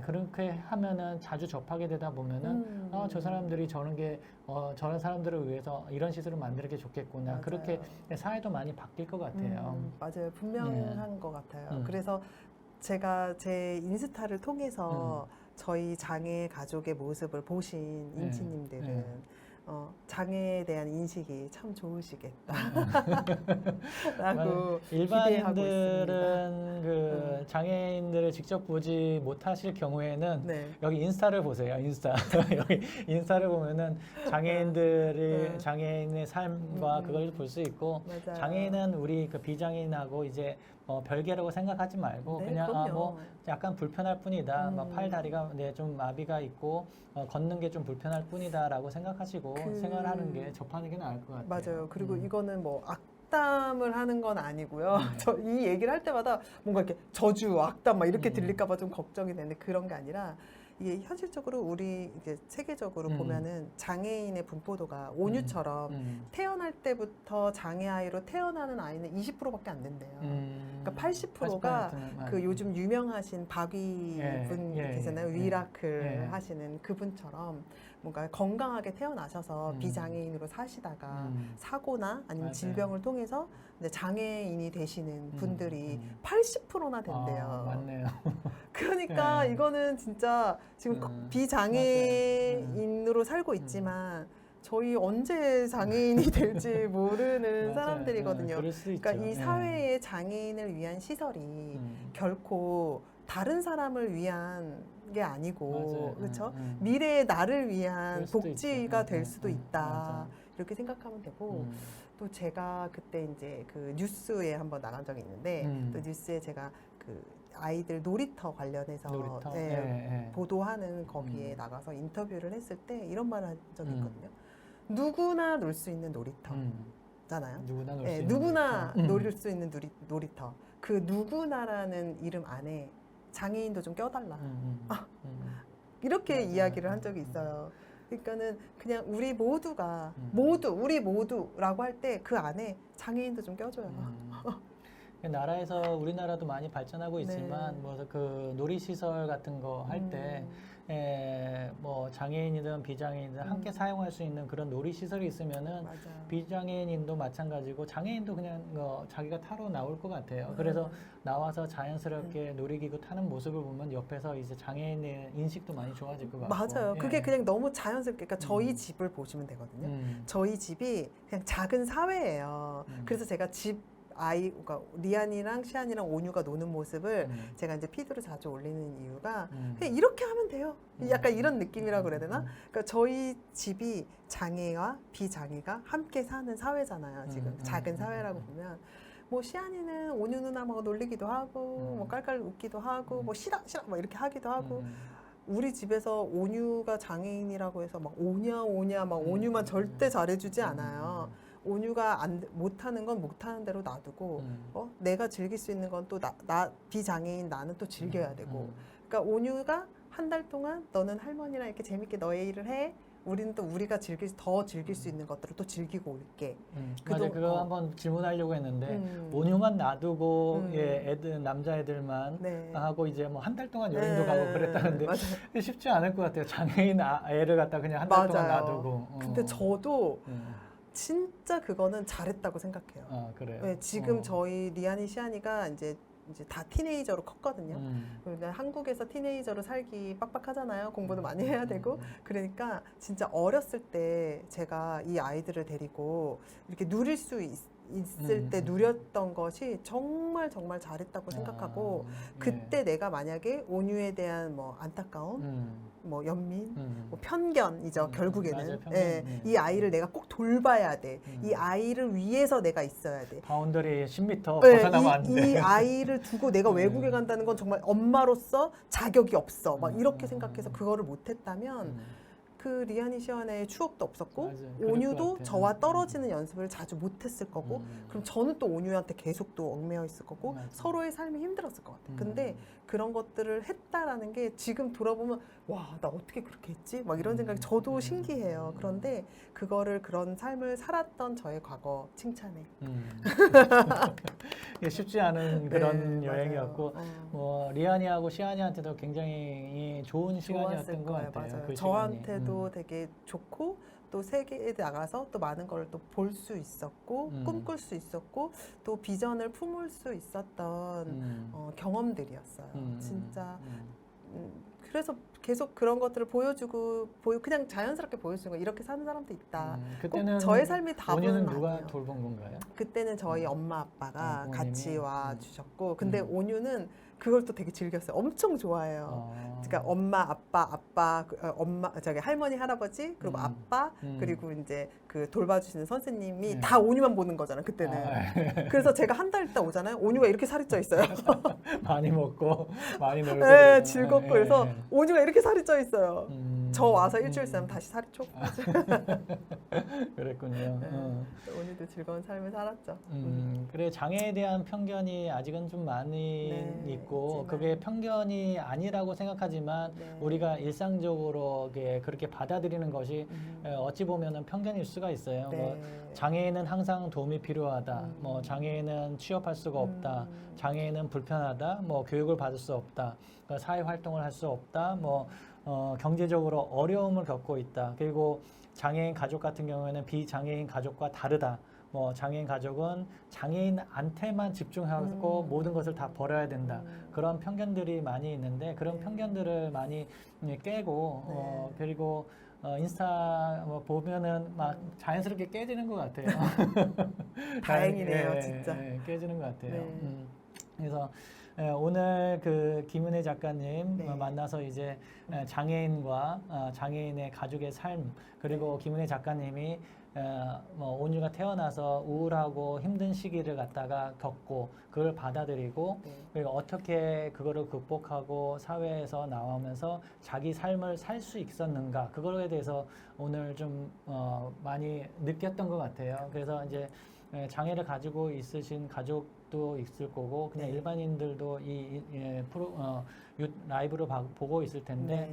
그렇게 하면은 자주 접하게 되다 보면은 저 사람들이 저런 사람들을 위해서 이런 시설을 만드는 게 좋겠구나. 맞아요. 그렇게 사회도 많이 바뀔 것 같아요. 맞아요. 분명한 것 같아요. 그래서 제가 제 인스타를 통해서 저희 장애 가족의 모습을 보신 인치님들은 장애에 대한 인식이 참 좋으시겠다. 라고 일반인들은 그 장애인들을 직접 보지 못하실 경우에는 여기 인스타를 보세요. 여기 인스타를 보면은 장애인의 삶과 그걸 볼 수 있고 장애인은 우리 그 비장애인하고 이제 별개라고 생각하지 말고 그냥 뭐 약간 불편할 뿐이다. 팔 다리가 좀 마비가 있고 걷는 게 좀 불편할 뿐이다라고 생각하시고 생활하는 게 접하는 게 나을 것 같아요. 맞아요. 그리고 이거는 뭐 악담을 하는 건 아니고요. 저 이 얘기를 할 때마다 뭔가 이렇게 저주, 악담 막 이렇게 들릴까봐 좀 걱정이 되는데 그런 게 아니라 이게 현실적으로 우리 이제 세계적으로 보면은 장애인의 분포도가 온유처럼 태어날 때부터 장애아이로 태어나는 아이는 20%밖에 안 된대요. 그러니까 80%가 그 요즘 유명하신 박위 분 계시잖아요. 위라클 하시는 그분처럼 뭔가 건강하게 태어나셔서 비장애인으로 사시다가 사고나 아니면 질병을 통해서 장애인이 되시는 분들이 80%나 된대요. 맞네요. 그러니까 이거는 진짜 지금 비장애인으로 살고 있지만 저희 언제 장애인이 될지 모르는 사람들이거든요. 그러니까 이 사회의 장애인을 위한 시설이 결코 다른 사람을 위한 게 아니고 그렇죠? 맞아요. 미래의 나를 위한 그럴 수도 복지가 있죠. 될 수도 있다. 맞아. 이렇게 생각하면 되고 또 제가 그때 이제 그 뉴스에 한번 나간 적이 있는데 또 뉴스에 제가 그 아이들 놀이터 관련해서 놀이터? 보도하는 거기에 나가서 인터뷰를 했을 때 이런 말을 한 적이 있거든요. 누구나 놀 수 있는 놀이터잖아요. 누구나 놀 수 있는 누구나 놀이터. 놀릴 수 있는 놀이터. 그 누구나라는 이름 안에 장애인도 좀 껴달라. 이렇게 맞아요. 이야기를 한 적이 있어요. 그러니까는 그냥 우리 모두가 우리 모두라고 할 때 그 안에 장애인도 좀 껴줘요. 나라에서 우리나라도 많이 발전하고 있지만 네. 뭐 그 놀이시설 같은 거 할 때 뭐 장애인이든 비장애인이든 함께 사용할 수 있는 그런 놀이시설이 있으면은 맞아요. 비장애인도 마찬가지고 장애인도 그냥 자기가 타러 나올 것 같아요. 그래서 나와서 자연스럽게 놀이기구 타는 모습을 보면 옆에서 이제 장애인의 인식도 많이 좋아질 것 같고. 맞아요. 그게 그냥 너무 자연스럽게, 그러니까 저희 집을 보시면 되거든요. 저희 집이 그냥 작은 사회예요. 그래서 제가 그러니까 리안이랑 시안이랑 온유가 노는 모습을 제가 이제 피드로 자주 올리는 이유가 그냥 이렇게 하면 돼요. 약간 이런 느낌이라고 그래야 되나? 그러니까 저희 집이 장애와 비장애가 함께 사는 사회잖아요. 지금 작은 사회라고 보면. 뭐 시안이는 온유 누나하고 놀리기도 하고 뭐 깔깔 웃기도 하고 뭐 싫어 뭐 이렇게 하기도 하고 우리 집에서 온유가 장애인이라고 해서 막 오냐 막 온유만 절대 잘해주지 않아요. 온유가 못하는 건 못하는 대로 놔두고 내가 즐길 수 있는 건 또 나 비장애인 나는 또 즐겨야 되고. 그러니까 온유가 한 달 동안 너는 할머니랑 이렇게 재밌게 너의 일을 해. 우리는 또 우리가 더 즐길 수 있는 것들을 또 즐기고 올게. 맞아요. 그거 한번 질문하려고 했는데 온유만 놔두고 애들 남자애들만 하고 이제 뭐 한 달 동안 여행도 가고 그랬다는데 쉽지 않을 것 같아요. 장애인 애를 갖다 그냥 한 달 동안 놔두고. 근데 저도 진짜 그거는 잘했다고 생각해요. 아, 그래요? 네, 지금 저희 리안이 시안이가 이제 다 티네이저로 컸거든요. 그러니까 한국에서 티네이저로 살기 빡빡하잖아요. 공부도 많이 해야 되고. 그러니까 진짜 어렸을 때 제가 이 아이들을 데리고 이렇게 누릴 수 있을 때 누렸던 것이 정말 잘했다고 생각하고 그때 내가 만약에 온유에 대한 뭐 안타까움, 뭐 연민, 뭐 편견이죠. 결국에는 맞아요, 편견. 이 아이를 내가 꼭 돌봐야 돼. 이 아이를 위해서 내가 있어야 돼. 바운더리 10m 벗어나면 안 돼. 이 아이를 두고 내가 외국에 간다는 건 정말 엄마로서 자격이 없어. 막 이렇게 생각해서 그거를 못했다면 그 리안이 시안의 추억도 없었고 맞아요. 온유도 저와 떨어지는 연습을 자주 못했을 거고 그럼 저는 또 온유한테 계속 또 얽매여 있을 거고 맞아요. 서로의 삶이 힘들었을 것 같아요. 근데 그런 것들을 했다라는 게 지금 돌아보면 와, 나 어떻게 그렇게 했지? 막 이런 생각이 저도 신기해요. 그런데 그런 삶을 살았던 저의 과거 칭찬해. 쉽지 않은 그런 네, 여행이었고 뭐 리안이하고 시안이한테도 굉장히 좋은 시간이었던 것 같아요. 맞아요. 그 저한테도 되게 좋고 또 세계에 나가서 또 많은 걸 또 볼 수 있었고 꿈꿀 수 있었고 또 비전을 품을 수 있었던 경험들이었어요. 진짜 그래서 계속 그런 것들을 보여주고 그냥 자연스럽게 보여주는 거 이렇게 사는 사람도 있다. 그때는 꼭 저의 삶이 다분은 온유는 누가 아니에요. 돌본 건가요? 그때는 저희 엄마 아빠가 부모님이? 같이 와 주셨고 근데 온유는 그걸 또 되게 즐겼어요. 엄청 좋아해요. 그러니까 엄마, 아빠, 엄마, 할머니, 할아버지, 그리고 아빠, 그리고 이제 그 돌봐주시는 선생님이 다 온유만 보는 거잖아요. 그때는. 그래서 제가 한 달 있다 오잖아요. 온유가 이렇게 살이 쪄 있어요. 많이 먹고 많이 놀고. 네, 즐겁고 그래서 온유가 이렇게 살이 쪄 있어요. 저 와서 일주일 있으면 다시 살이 ጮ고. 그랬군요. 온유도 즐거운 삶을 살았죠. 그래 장애에 대한 편견이 아직은 좀 많이 있고 그게 편견이 아니라고 생각하지만 우리가 일상적으로 그렇게 받아들이는 것이 어찌 보면은 편견일 수가 있어요. 뭐 장애인은 항상 도움이 필요하다. 뭐 장애인은 취업할 수가 없다. 장애인은 불편하다. 뭐 교육을 받을 수 없다. 사회 활동을 할 수 없다. 뭐 경제적으로 어려움을 겪고 있다. 그리고 장애인 가족 같은 경우에는 비장애인 가족과 다르다. 뭐 장애인 가족은 장애인한테만 집중하고 모든 것을 다 버려야 된다. 그런 편견들이 많이 있는데 그런 편견들을 많이 깨고 그리고 인스타 보면은 막 자연스럽게 깨지는 것 같아요. 다행이네요, 진짜. 깨지는 것 같아요. 그래서 오늘 그 김은혜 작가님 네. 만나서 이제 장애인과 장애인의 가족의 삶 그리고 김은혜 작가님이 뭐 온유가 태어나서 우울하고 힘든 시기를 갖다가 겪고 그걸 받아들이고 네. 그리고 어떻게 그거를 극복하고 사회에서 나오면서 자기 삶을 살 수 있었는가 그거에 대해서 오늘 좀 많이 느꼈던 것 같아요. 그래서 이제 장애를 가지고 있으신 가족도 있을 거고 그냥 네. 일반인들도 이 라이브를 보고 있을 텐데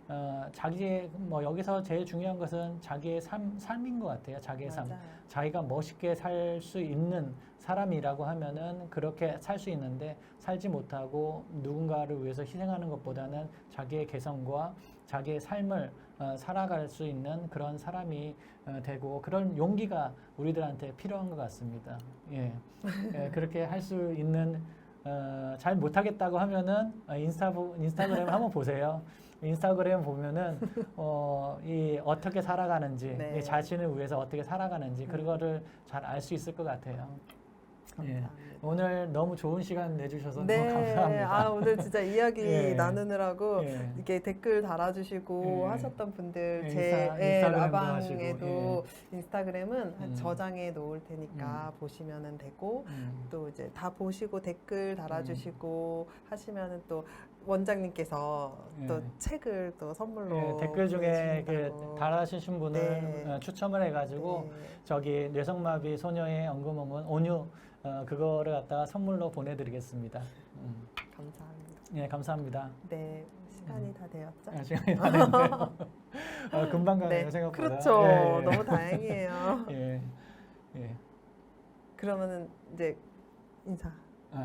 네. 자기의 뭐 여기서 제일 중요한 것은 자기의 삶인 것 같아요. 자기의 삶. 맞아요. 자기가 멋있게 살 수 있는 사람이라고 하면은 그렇게 살 수 있는데 살지 못하고 누군가를 위해서 희생하는 것보다는 자기의 개성과 자기의 삶을 살아갈 수 있는 그런 사람이 되고 그런 용기가 우리들한테 필요한 것 같습니다. 예. 그렇게 할 수 있는 잘 못하겠다고 하면은 인스타그램 한번 보세요. 인스타그램 보면은 어떻게 살아가는지 네. 이 자신을 위해서 어떻게 살아가는지 그거를 잘 알 수 있을 것 같아요. 예. 오늘 너무 좋은 시간 내주셔서 네. 너무 감사합니다. 아, 오늘 진짜 이야기 예. 나누느라고 예. 이렇게 댓글 달아주시고 예. 하셨던 분들 예, 제 인스타그램도 라방에도 하시고, 인스타그램은 저장해 놓을 테니까 보시면은 되고 또 이제 다 보시고 댓글 달아주시고 하시면은 또 원장님께서 또 책을 또 선물로 댓글 중에 보내주신다고. 달아주신 분을 네. 추첨을 해가지고 네. 저기 뇌성마비 소녀의 엉금엉금 온유 그거를 갖다가 선물로 보내드리겠습니다. 감사합니다. 예, 감사합니다. 네, 시간이 다 되었죠? 시간이 다 됐네요. 금방 가네요, 네, 생각보다. 그렇죠. 예, 예. 너무 다행이에요. 예, 예. 그러면은 이제 인사.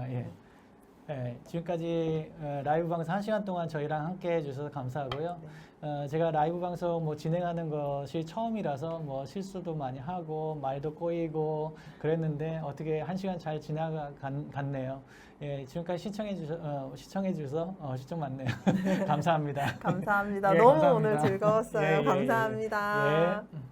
예. 예, 지금까지 라이브 방송 1시간 동안 저희랑 함께 해주셔서 감사하고요. 제가 라이브 방송 뭐 진행하는 것이 처음이라서 뭐 실수도 많이 하고 말도 꼬이고 그랬는데 어떻게 1시간 잘 지나갔네요. 예, 지금까지 시청해 주셔서 시청 많네요. 감사합니다. 감사합니다. 예, 너무 감사합니다. 오늘 즐거웠어요. 예, 예, 예. 감사합니다. 예.